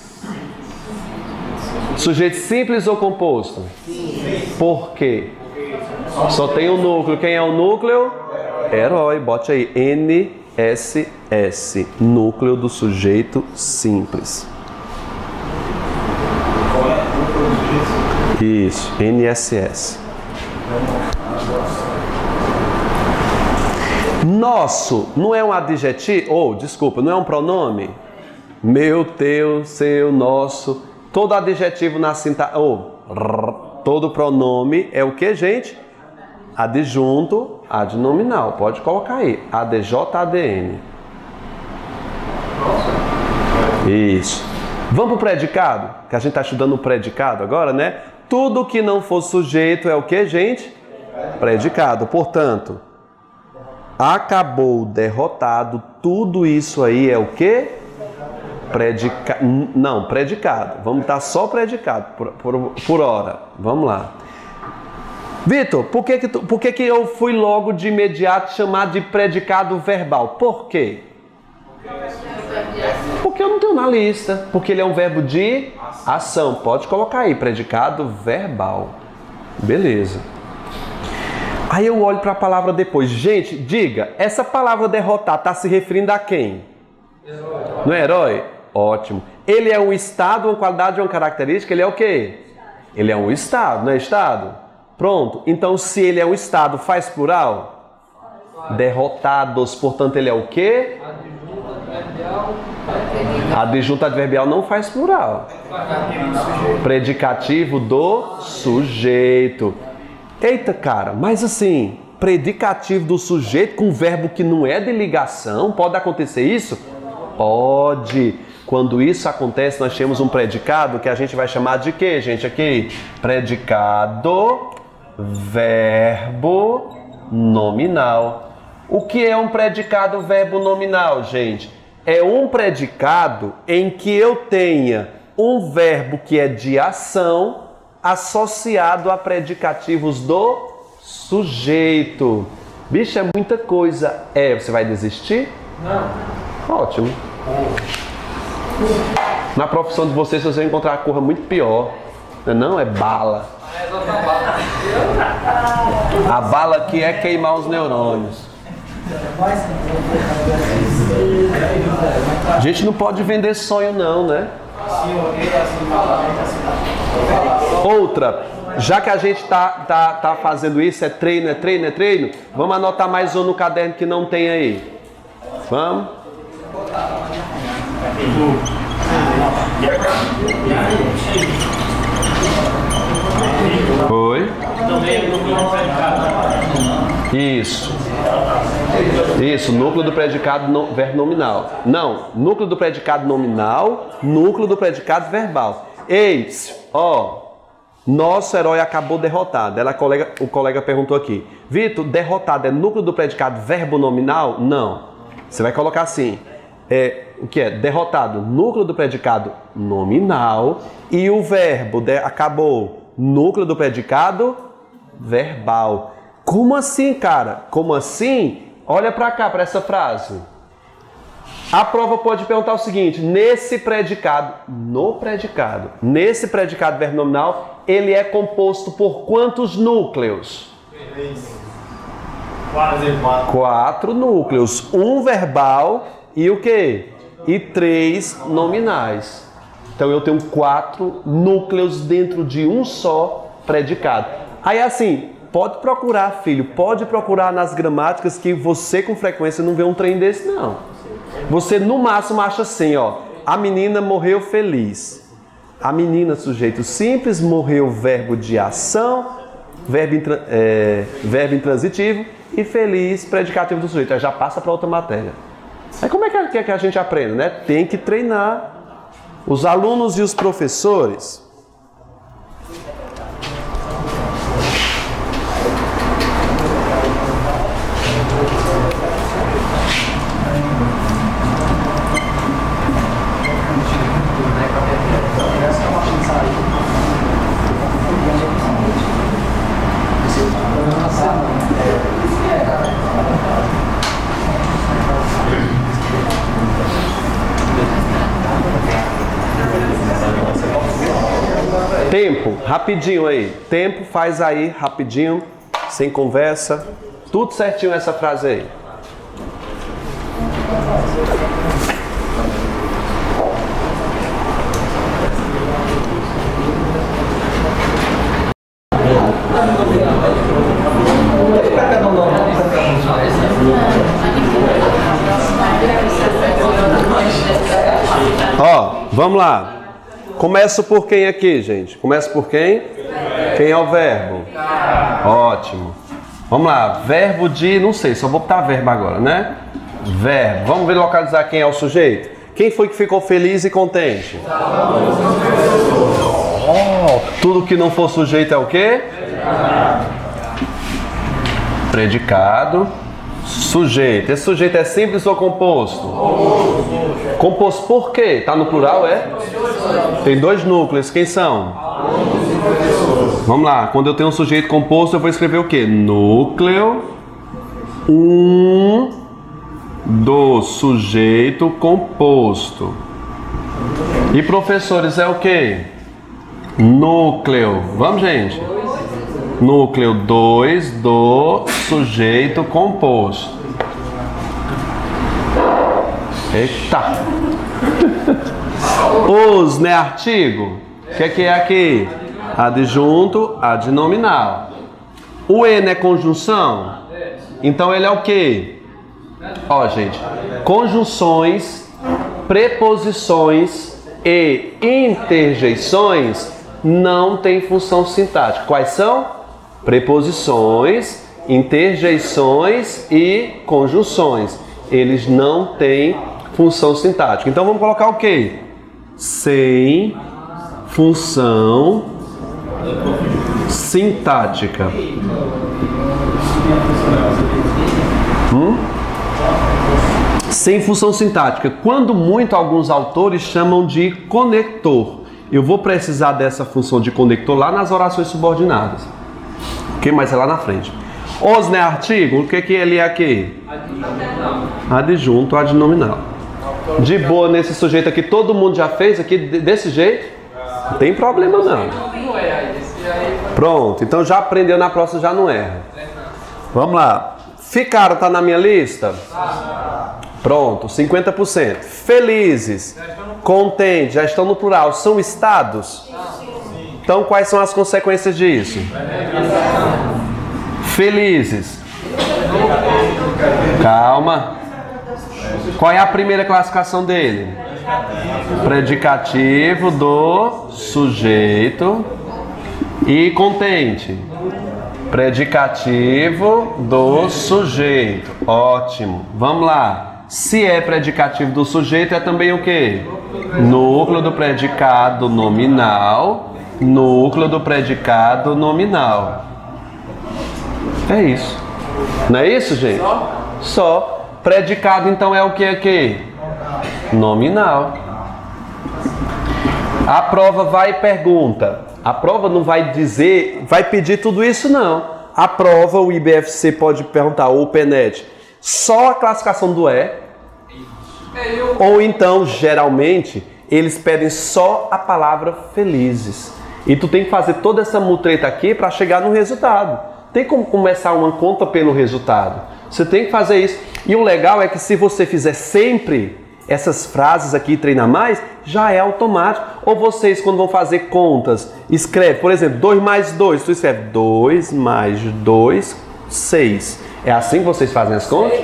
Sujeito simples ou composto? Sim. Por quê? Só tem um núcleo. Quem é o núcleo? Herói. Bote aí. NSS. Núcleo do sujeito simples. Isso. NSS. Nosso não é um adjetivo? Desculpa, não é um pronome? Meu, teu, seu, nosso. Todo adjetivo na sintaxe. Todo pronome é o que, gente? Adjunto, adnominal. Pode colocar aí. ADJ, ADN. Isso. Vamos para o predicado? Que a gente está estudando o predicado agora, né? Tudo que não for sujeito é o que, gente? Predicado. Portanto, acabou, derrotado. Tudo isso aí é o que? Predicado. Vamos estar só predicado por hora. Vamos lá. Vitor, por que eu fui logo de imediato chamar de predicado verbal? Por quê? Porque eu não tenho na lista. Porque ele é um verbo de ação. Pode colocar aí, predicado verbal. Beleza. Aí eu olho para a palavra depois. Gente, diga, essa palavra derrotar está se referindo a quem? Herói. Não é herói? Ótimo. Ele é um estado, uma qualidade, uma característica? Ele é o quê? Ele é um estado, não é estado? Pronto. Então, se ele é um estado, faz plural? Derrotados. Portanto, ele é o quê? Adjunto adverbial não faz plural. Predicativo do sujeito. Eita, cara, mas assim, predicativo do sujeito com verbo que não é de ligação, pode acontecer isso? Pode. Quando isso acontece, nós temos um predicado que a gente vai chamar de quê, gente? Aqui, predicado verbo nominal. O que é um predicado verbo nominal, gente? É um predicado em que eu tenha um verbo que é de ação associado a predicativos do sujeito. Bicho, é muita coisa. Você vai desistir? Não. Ótimo. Na profissão de vocês vão encontrar uma coisa muito pior. Não é bala. A bala aqui é queimar os neurônios. A gente não pode vender sonho não, né? Outra, já que a gente tá fazendo isso, é treino, vamos anotar mais um no caderno que não tem aí. Vamos? Oi? Isso, núcleo do predicado verbo nominal. Não, núcleo do predicado nominal, núcleo do predicado verbal. Nosso herói acabou derrotado. O colega perguntou aqui. Vitor, derrotado é núcleo do predicado verbo nominal? Não. Você vai colocar assim. O que é? Derrotado, núcleo do predicado nominal. E o verbo acabou, núcleo do predicado verbal. Como assim, cara? Como assim? Olha para cá, para essa frase. A prova pode perguntar o seguinte: nesse predicado verbo nominal, ele é composto por quantos núcleos? 4 núcleos. Um verbal e o quê? E 3 nominais. Então eu tenho 4 núcleos dentro de um só predicado. Aí assim, pode procurar, filho, pode procurar nas gramáticas que você com frequência não vê um trem desse, não. Você no máximo acha assim, a menina morreu feliz. A menina, sujeito simples, morreu verbo de ação, verbo intransitivo e feliz, predicativo do sujeito. Aí já passa para outra matéria. Aí como é que a gente aprende, né? Tem que treinar. Os alunos e os professores Tempo, rapidinho aí. Tempo, faz aí, rapidinho, sem conversa. Tudo certinho essa frase aí. Ó, vamos lá. Começo por quem aqui, gente? Começa por quem? Quem é o verbo? Ótimo. Vamos lá. Verbo de... Não sei, só vou botar verbo agora, né? Verbo. Vamos ver localizar quem é o sujeito. Quem foi que ficou feliz e contente? Oh, tudo que não for sujeito é o quê? Predicado. Sujeito. Esse sujeito é simples ou composto? Composto por quê? Tá no plural, é? Tem dois núcleos. Quem são? Vamos lá. Quando eu tenho um sujeito composto, eu vou escrever o quê? Núcleo do sujeito composto. E professores é o quê? Núcleo. Vamos, gente? Núcleo 2 do sujeito composto. Eita! Os, né? Artigo. O que é aqui? Adjunto, adnominal. O E, né? Conjunção. Então ele é o quê? Ó, gente. Conjunções, preposições e interjeições não têm função sintática. Quais são? Preposições, interjeições e conjunções. Eles não têm função sintática. Então vamos colocar o quê? Sem função sintática. Sem função sintática. Quando muito, alguns autores chamam de conector. Eu vou precisar dessa função de conector lá nas orações subordinadas. Ok? Mas é lá na frente. Os, né? Artigo. O que ele é aqui? Adjunto, adnominal. De boa nesse sujeito aqui, todo mundo já fez aqui desse jeito? Não tem problema não. Pronto, então já aprendeu, na próxima já não erra. Vamos lá. Ficaram, tá na minha lista? Pronto, 50%. Felizes, contentes, já estão no plural. São estados? Então quais são as consequências disso? Felizes. Calma. Qual é a primeira classificação dele? Predicativo do sujeito. E contente. Predicativo do sujeito. Ótimo. Vamos lá. Se é predicativo do sujeito, é também o quê? Núcleo do predicado nominal. Núcleo do predicado nominal. É isso. Não é isso, gente? Só. Predicado, então, é o que aqui? Nominal. A prova vai e pergunta. A prova não vai dizer, vai pedir tudo isso, não. A prova, o IBFC pode perguntar, ou o PENET, só a classificação do E. Ou então, geralmente, eles pedem só a palavra felizes. E tu tem que fazer toda essa mutreta aqui para chegar no resultado. Tem como começar uma conta pelo resultado. Você tem que fazer isso. E o legal é que se você fizer sempre essas frases aqui e treinar mais, já é automático. Ou vocês, quando vão fazer contas, escreve, por exemplo, 2 mais 2. Tu escreve 2 mais 2, 6. É assim que vocês fazem as contas?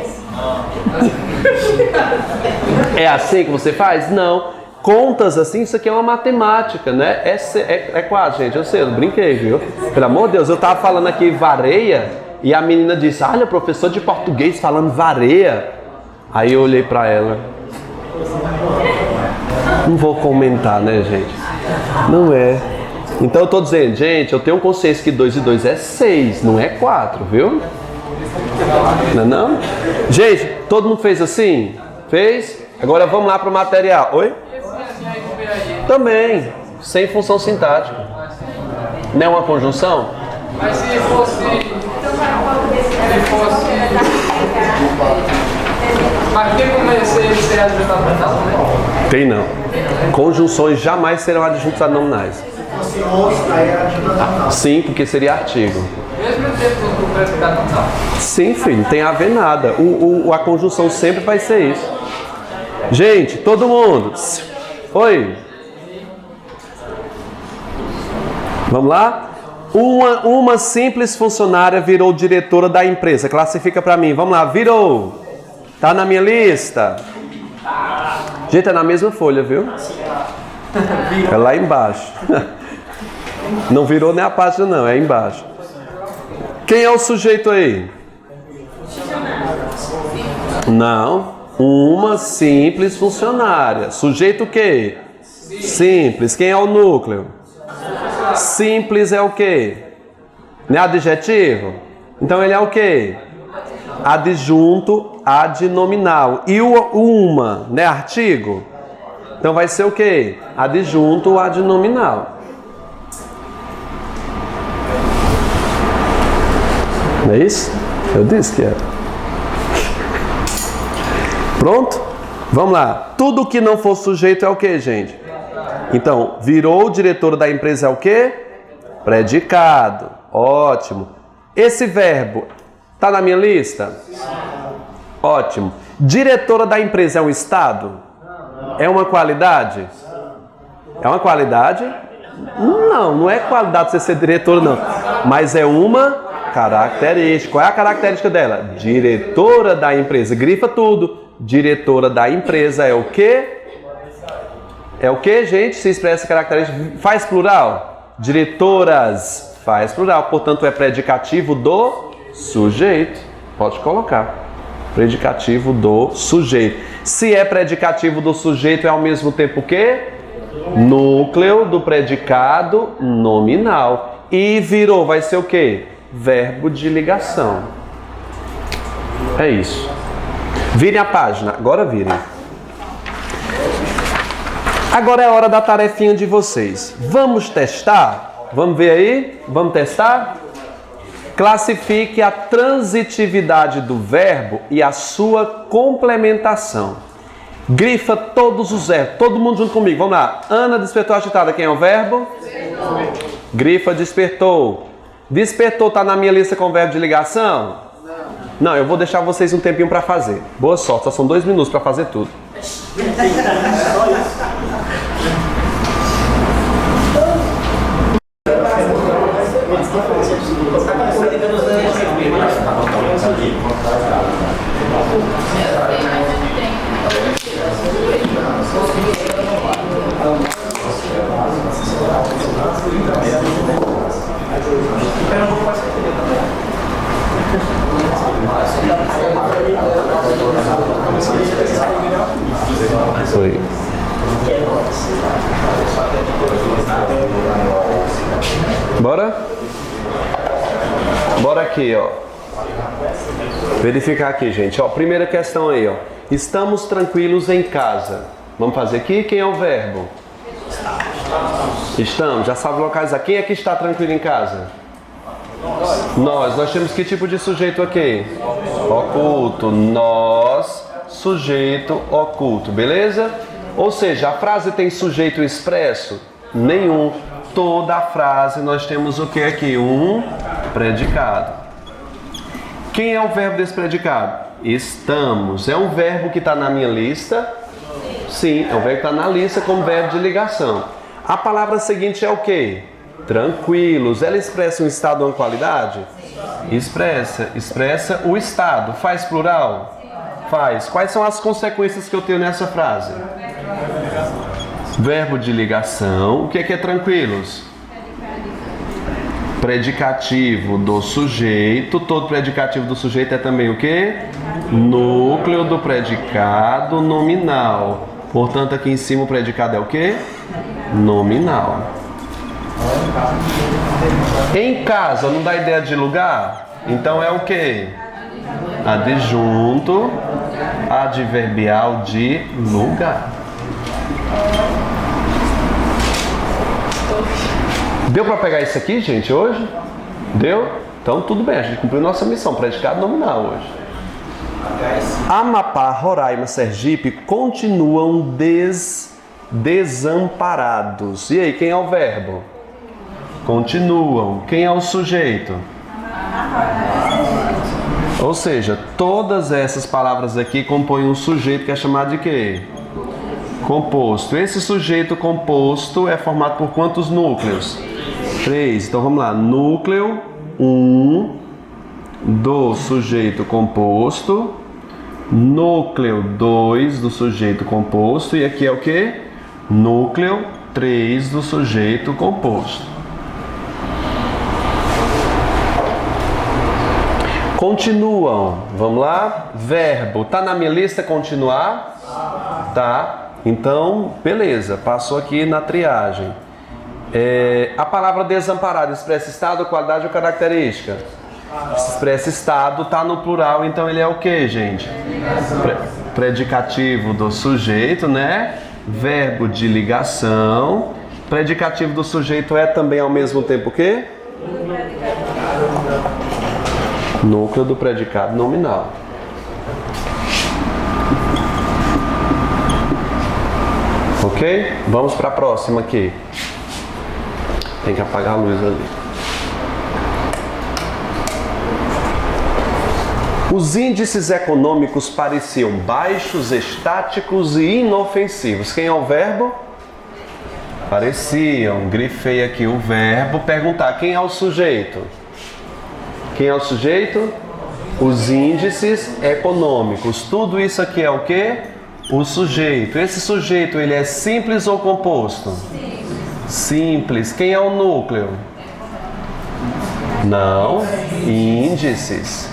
É assim que você faz? Não. Contas assim, isso aqui é uma matemática, né? É quase, gente, eu sei, eu brinquei, viu? Pelo amor de Deus, eu tava falando aqui vareia e a menina disse, olha, professor de português falando vareia. Aí eu olhei pra ela. Não vou comentar, né, gente? Não é. Então eu tô dizendo, gente, eu tenho consciência que 2 e 2 é 6, não é 4, viu? Não é não? Gente, todo mundo fez assim? Fez? Agora vamos lá pro material. Oi? Também, sem função sintática. Não é uma conjunção? Mas se fosse... Mas tem como ser adjunto nominal, né? Tem não. Conjunções jamais serão adjuntos nominais. fosse os, aí era adjunto nominal. Sim, porque seria artigo. Mesmo tempo do predicado nominal. Sim, filho, não tem a ver nada. A conjunção sempre vai ser isso. Gente, todo mundo. Oi. Vamos lá? Uma simples funcionária virou diretora da empresa. Classifica pra mim. Vamos lá, virou. Tá na minha lista? Gente, é na mesma folha, viu? É lá embaixo. Não virou nem a página não, é embaixo. Quem é o sujeito aí? Não. Uma simples funcionária. Sujeito o quê? Simples. Quem é o núcleo? Simples é o quê? Não é adjetivo? Então ele é o quê? Adjunto adnominal. E o uma, né? Artigo? Então vai ser o quê? Adjunto adnominal. Não é isso? Eu disse que era. Pronto? Vamos lá. Tudo que não for sujeito é o quê, gente? Então, virou diretora da empresa é o quê? Predicado. Ótimo. Esse verbo está na minha lista? Ótimo. Diretora da empresa é um estado? É uma qualidade? É uma qualidade? Não, não é qualidade você ser diretora, não. Mas é uma característica. Qual é a característica dela? Diretora da empresa. Grifa tudo. Diretora da empresa é o quê? É o que, gente? Se expressa característica. Faz plural? Diretoras. Faz plural. Portanto, é predicativo do sujeito. Pode colocar. Predicativo do sujeito. Se é predicativo do sujeito, é ao mesmo tempo que núcleo do predicado nominal. E virou, vai ser o quê? Verbo de ligação. É isso. Virem a página. Agora virem. Agora é a hora da tarefinha de vocês. Vamos testar? Vamos ver aí? Vamos testar? Classifique a transitividade do verbo e a sua complementação. Grifa todos os verbos. Todo mundo junto comigo. Vamos lá. Ana despertou agitada. Quem é o verbo? Grifa despertou. Despertou está na minha lista com verbo de ligação? Não, eu vou deixar vocês um tempinho para fazer. Boa sorte. Só são 2 minutos para fazer tudo. Foi. Bora? Bora aqui, ó. Verificar aqui, gente. Ó, primeira questão aí, ó. Estamos tranquilos em casa. Vamos fazer aqui? Quem é o verbo? Estamos. Já sabe localizar. Quem é que está tranquilo em casa? Nós. Nós temos que tipo de sujeito aqui? Oculto. Nós, sujeito oculto. Beleza? Ou seja, a frase tem sujeito expresso? Nenhum. Toda a frase nós temos o que aqui? Um predicado. Quem é o verbo desse predicado? Estamos. É um verbo que está na minha lista? Sim, é um verbo que está na lista como verbo de ligação. A palavra seguinte é o quê? Tranquilos. Ela expressa um estado ou uma qualidade? Expressa. Expressa o estado. Faz plural? Faz. Quais são as consequências que eu tenho nessa frase? Verbo de ligação. O que é tranquilos? Predicativo do sujeito. Todo predicativo do sujeito é também o quê? Núcleo do predicado nominal. Portanto, aqui em cima o predicado é o quê? Nominal. Em casa, não dá ideia de lugar? Então é o quê? Adjunto adverbial de lugar. Deu para pegar isso aqui, gente, hoje? Deu? Então tudo bem, a gente cumpriu nossa missão, predicado nominal hoje. Amapá, Roraima, Sergipe continuam desamparados. E aí, quem é o verbo? continuam. Quem é o sujeito? Ou seja, todas essas palavras aqui compõem um sujeito que é chamado de quê? Composto. Esse sujeito composto é formado por quantos núcleos? 3. Então vamos lá. Núcleo 1 do sujeito composto. Núcleo 2 do sujeito composto. E aqui é o quê? Núcleo 3 do sujeito composto. Continuam. Vamos lá? Verbo. Tá na minha lista continuar? Tá. Então, beleza. Passou aqui na triagem. A palavra desamparado expressa estado, qualidade ou característica? Expressa estado, tá no plural, então ele é o que, gente? Predicativo do sujeito, né? Verbo de ligação. Predicativo do sujeito é também ao mesmo tempo o quê? Núcleo do predicado nominal. Ok? Vamos para a próxima aqui. Tem que apagar a luz ali. Os índices econômicos pareciam baixos, estáticos e inofensivos. Quem é o verbo? Pareciam. Grifei aqui o verbo. Perguntar, quem é o sujeito? Quem é o sujeito? Os índices econômicos. Tudo isso aqui é o quê? O sujeito. Esse sujeito, ele é simples ou composto? Simples. Quem é o núcleo? Não. Índices.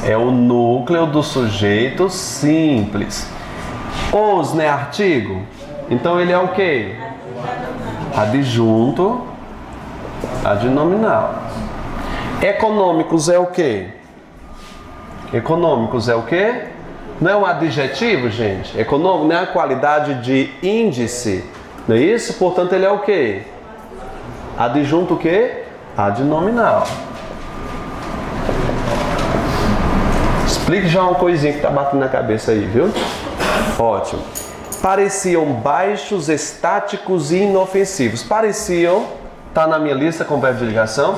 É o núcleo do sujeito simples. Os, né? Artigo. Então ele é o quê? Adjunto. Adnominal. Econômicos é o quê? Econômicos é o quê? Não é um adjetivo, gente? Econômico não é a qualidade de índice, não é isso? Portanto, ele é o quê? Adjunto o quê? Adnominal. Explique já uma coisinha que está batendo na cabeça aí, viu? Ótimo. Pareciam baixos, estáticos e inofensivos. Pareciam... Tá na minha lista com verbo de ligação?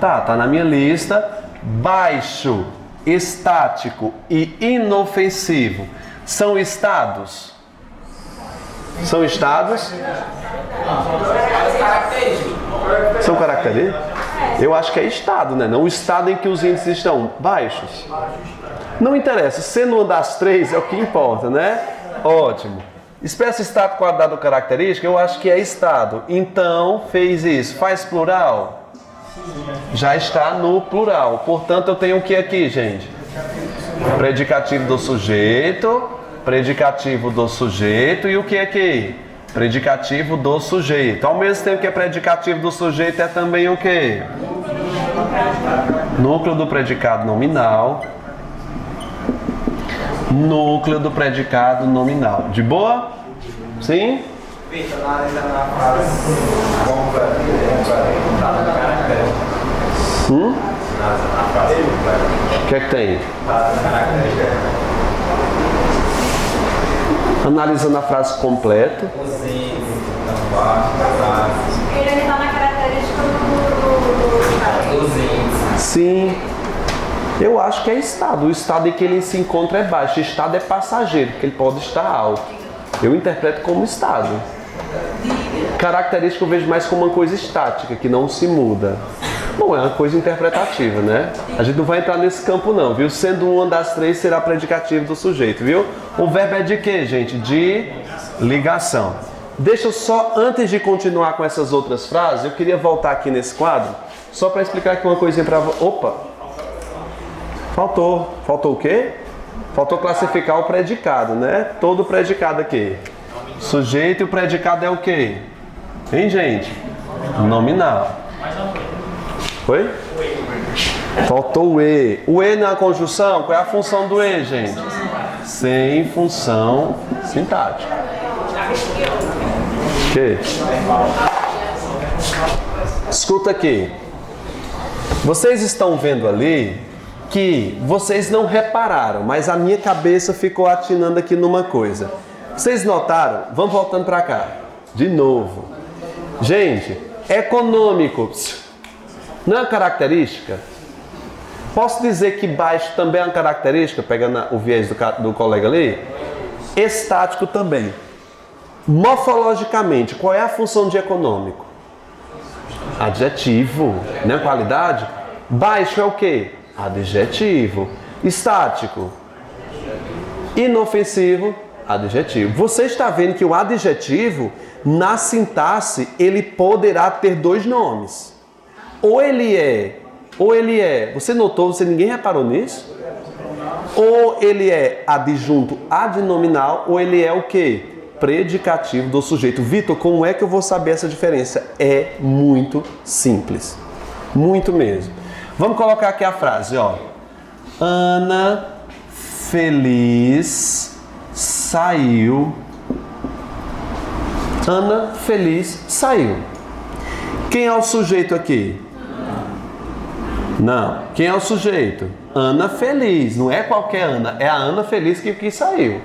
Tá na minha lista. Baixo, estático e inofensivo. São estados? São estados? São características? Eu acho que é estado, né? Não o estado em que os índices estão baixos. Não interessa. Sendo uma das três é o que importa, né? Ótimo. Expressa estado, qualidade ou característica, eu acho que é estado. Então, fez isso. Faz plural? Já está no plural. Portanto, eu tenho o que aqui, gente? Predicativo do sujeito. Predicativo do sujeito. E o que aqui? Predicativo do sujeito. Ao mesmo tempo que é predicativo do sujeito, é também o que? Núcleo do predicado nominal. Núcleo do predicado nominal. De boa? Sim? Vitor, analisando a frase completa, O que é que tem? Analisando a frase completa. Ele está na característica dos índices. Sim. Eu acho que é estado. O estado em que ele se encontra é baixo. O estado é passageiro, porque ele pode estar alto. Eu interpreto como estado. Característica eu vejo mais como uma coisa estática, que não se muda. Bom, é uma coisa interpretativa, né? A gente não vai entrar nesse campo não, viu? Sendo uma das três, será predicativo do sujeito, viu? O verbo é de quê, gente? De ligação. Deixa eu só, antes de continuar com essas outras frases, eu queria voltar aqui nesse quadro, só para explicar aqui uma coisinha para... Opa! Faltou o quê? Faltou classificar o predicado, né? Todo predicado aqui. Sujeito e o predicado é o quê? Hein, gente? Nominal. Foi? Faltou o E. O E na conjunção, qual é a função do E, gente? Sem função sintática. Ok? Escuta aqui. Vocês estão vendo ali que vocês não repararam, mas a minha cabeça ficou atinando aqui numa coisa. Vocês notaram? Vamos voltando para cá. De novo. Gente, econômico. Não é uma característica? Posso dizer que baixo também é uma característica, pegando o viés do colega ali? Estático também. Morfologicamente, qual é a função de econômico? Adjetivo, né? Qualidade. Baixo é o quê? Adjetivo. Estático. Inofensivo. Adjetivo. Você está vendo que o adjetivo, na sintaxe, ele poderá ter dois nomes. Ou ele é. Você notou, ninguém reparou nisso? Ou ele é adjunto adnominal, ou ele é o quê? Predicativo do sujeito. Vitor, como é que eu vou saber essa diferença? É muito simples. Muito mesmo. Vamos colocar aqui a frase, ó. Ana feliz saiu. Ana feliz saiu. Quem é o sujeito aqui? Não. Quem é o sujeito? Ana feliz. Não é qualquer Ana. É a Ana feliz que saiu.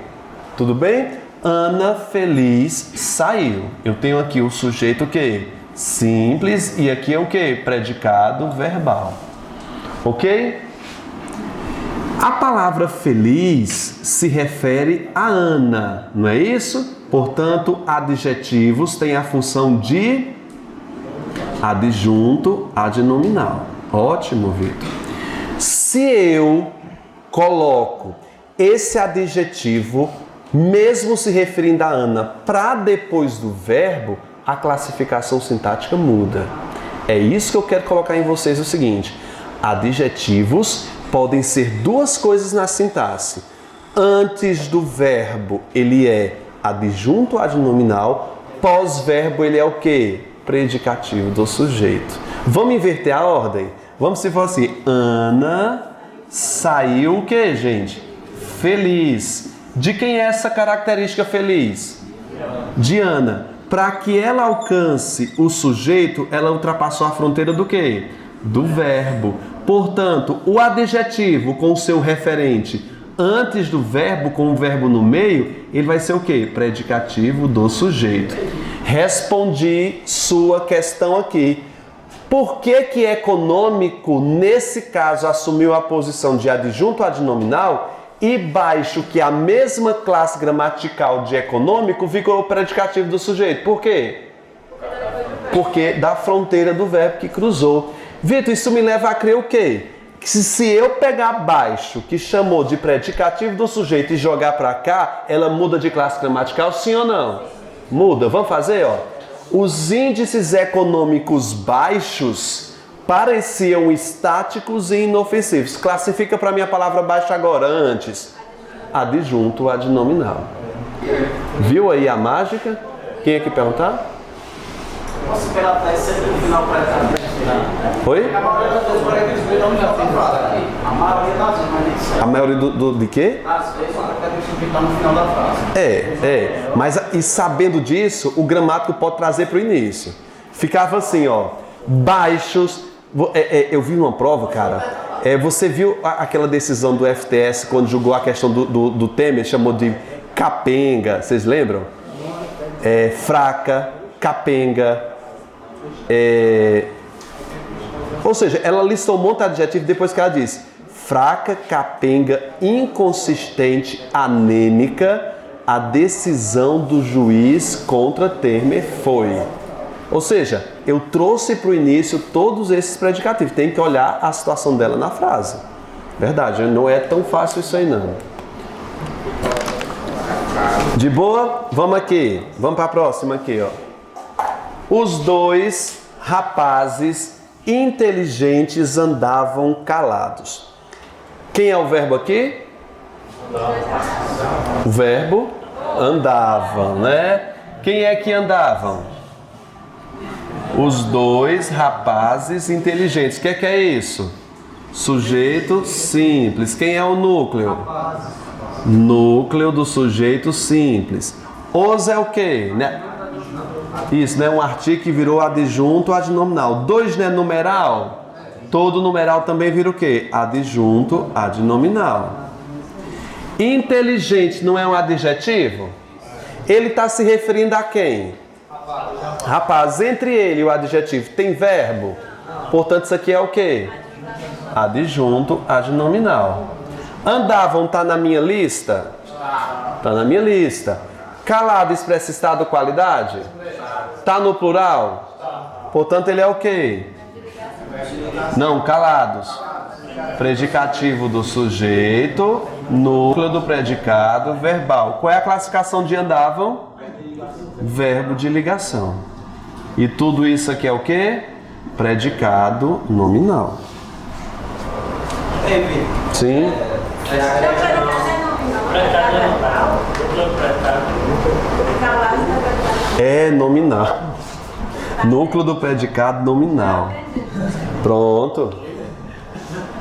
Tudo bem? Ana feliz saiu. Eu tenho aqui o sujeito o quê? Simples. E aqui é o quê? Predicado verbal. Ok? A palavra feliz se refere a Ana. Não é isso? Portanto, adjetivos têm a função de adjunto adnominal. Ótimo, Vitor. Se eu coloco esse adjetivo, mesmo se referindo a Ana, para depois do verbo, a classificação sintática muda. É isso que eu quero colocar em vocês o seguinte: adjetivos podem ser duas coisas na sintaxe. Antes do verbo, ele é adjunto adnominal, pós-verbo, ele é o quê? Predicativo do sujeito. Vamos inverter a ordem? Vamos se for assim, Ana saiu o quê, gente? Feliz. De quem é essa característica feliz? De Ana. Para que ela alcance o sujeito, ela ultrapassou a fronteira do quê? Do verbo. Portanto, o adjetivo com o seu referente antes do verbo, com o verbo no meio, ele vai ser o quê? Predicativo do sujeito. Respondi sua questão aqui. Por que econômico, nesse caso, assumiu a posição de adjunto adnominal e baixo, que é a mesma classe gramatical de econômico, ficou o predicativo do sujeito? Por quê? Porque da fronteira do verbo que cruzou. Vitor, isso me leva a crer o quê? Que se eu pegar baixo, que chamou de predicativo do sujeito, e jogar para cá, ela muda de classe gramatical, sim ou não? Muda. Vamos fazer, ó. Os índices econômicos baixos pareciam estáticos e inofensivos. Classifica para mim a palavra baixa agora, antes. Adjunto adnominal. Viu aí a mágica? Quem é que perguntar? Posso esperar até sempre no final para entrar? Oi? A maioria das vezes, para eles não já tem frase. A maioria das vezes, mas nem sempre. A maioria de quê? Às vezes, eu quero estar no final da frase. Mas e sabendo disso, o gramático pode trazer para o início. Ficava assim, ó. Baixos. Eu vi uma prova, cara. Você viu aquela decisão do FTS quando julgou a questão do Temer, chamou de capenga. Vocês lembram? Fraca, capenga. Ou seja, ela listou um monte de adjetivos depois que ela disse fraca, capenga, inconsistente, anêmica, a decisão do juiz contra Temer foi. Ou seja, eu trouxe para o início todos esses predicativos. Tem que olhar a situação dela na frase. Verdade, não é tão fácil isso aí não. De boa? Vamos aqui. Vamos para a próxima aqui, ó. Os dois rapazes inteligentes andavam calados. Quem é o verbo aqui? O verbo andavam, né? Quem é que andavam? Os dois rapazes inteligentes. O que é isso? Sujeito simples. Quem é o núcleo? Núcleo do sujeito simples. Os é o quê? Né? Isso, né? Um artigo que virou adjunto adnominal. Dois, né? Numeral. Todo numeral também vira o quê? Adjunto adnominal. Inteligente não é um adjetivo? Ele está se referindo a quem? Rapaz, entre ele e o adjetivo tem verbo? Portanto, isso aqui é o quê? Adjunto adnominal. Andavam tá na minha lista? Tá na minha lista. Calado expressa estado, qualidade? Tá no plural? Portanto, ele é o quê? Não, calados. Predicativo do sujeito, núcleo do predicado, verbal. Qual é a classificação de andavam? Verbo de ligação. E tudo isso aqui é o quê? Predicado nominal. Sim. É nominal. Núcleo do predicado nominal. Pronto.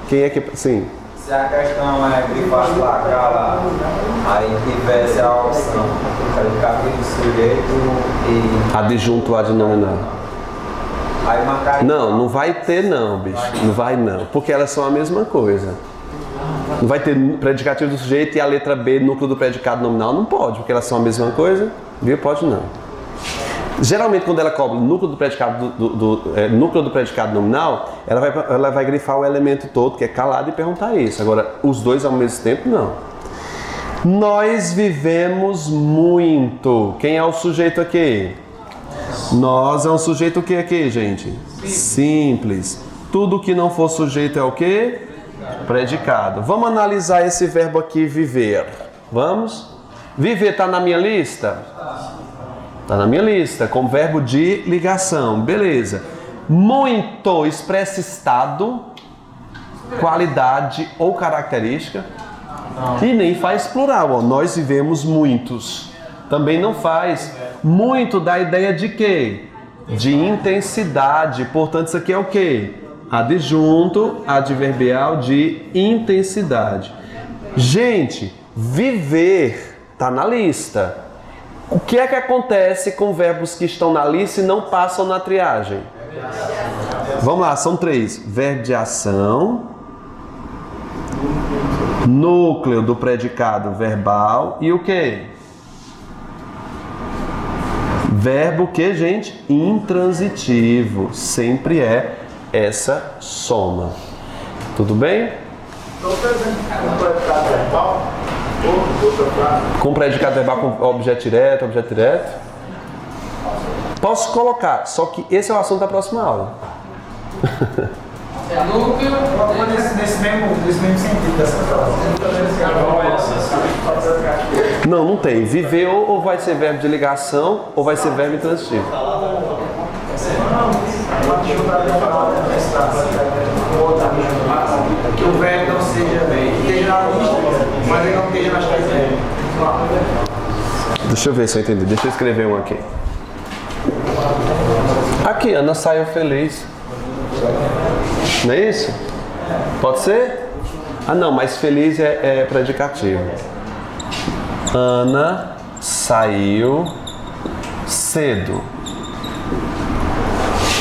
Quem é que... Sim. Se a questão é grifar placar lá, aí tivesse a opção predicativo do sujeito e... Adjunto adnominal. Aí marcar... Não vai ter não, bicho. Não vai não. Porque elas são a mesma coisa. Não vai ter predicativo do sujeito e a letra B, núcleo do predicado nominal. Não pode, porque elas são a mesma coisa. Viu? Pode não. Geralmente, quando ela cobra o núcleo do predicado, núcleo do predicado nominal, ela vai grifar o elemento todo, que é calado, e perguntar isso. Agora, os dois ao mesmo tempo, não. Nós vivemos muito. Quem é o sujeito aqui? Nós é um sujeito o que aqui, gente? Simples. Tudo que não for sujeito é o quê? Predicado. Vamos analisar esse verbo aqui, viver. Vamos? Viver está na minha lista? Está na minha lista, como verbo de ligação. Beleza. Muito expressa estado, qualidade ou característica. E nem faz plural. Ó. Nós vivemos muitos. Também não faz. Muito dá ideia de quê? De intensidade. Portanto, isso aqui é o quê? Adjunto adverbial de intensidade. Gente, viver está na lista. O que é que acontece com verbos que estão na lista e não passam na triagem? Vamos lá, são 3. Verbo de ação, núcleo do predicado verbal e o quê? Verbo que, gente? Intransitivo. Sempre é essa soma. Tudo bem? Com predicado verbal com objeto direto, Posso colocar, só que esse é o assunto da próxima aula. É núcleo. Nesse mesmo sentido dessa frase. Não tem. Viver ou vai ser verbo de ligação ou vai ser verbo intransitivo. Que o verbo não seja esteja na lista, mas ele não esteja nas três verbos. Deixa eu ver se eu entendi. Deixa eu escrever um aqui. Aqui, Ana saiu feliz. Não é isso? Pode ser? Ah, não, mas feliz é predicativo. Ana saiu cedo.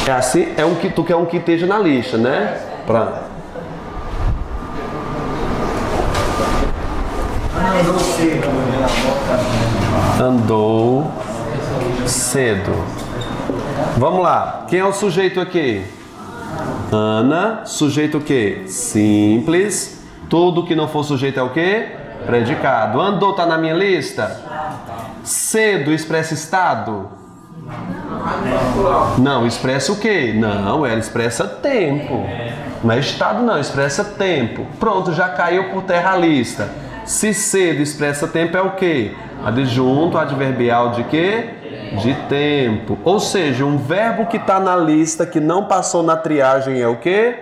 É assim? É um que tu quer um que esteja na lista, né? Andou cedo. Vamos lá. Quem é o sujeito aqui? Ana. Sujeito o quê? Simples. Tudo que não for sujeito é o quê? Predicado. Andou tá na minha lista? Cedo expressa estado? Não, expressa o quê? Não, ela expressa tempo. Não é estado não, expressa tempo. Pronto, já caiu por terra a lista. Se cedo expressa tempo é o quê? Adjunto adverbial de quê? De tempo. Ou seja, um verbo que está na lista, que não passou na triagem é o quê?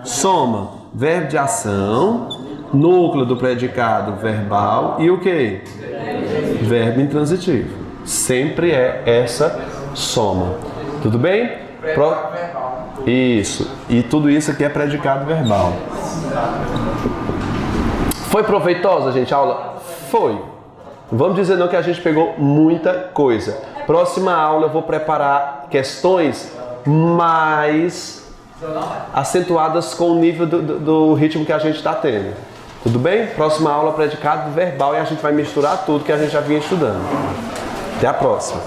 Soma. Verbo de ação, núcleo do predicado verbal e o quê? Verbo intransitivo. Sempre é essa soma. Tudo bem? Isso. E tudo isso aqui é predicado verbal. Foi proveitosa, gente, a aula? Foi. Vamos dizer não que a gente pegou muita coisa. Próxima aula eu vou preparar questões mais acentuadas com o nível do ritmo que a gente está tendo. Tudo bem? Próxima aula predicado verbal e a gente vai misturar tudo que a gente já vinha estudando. Até a próxima.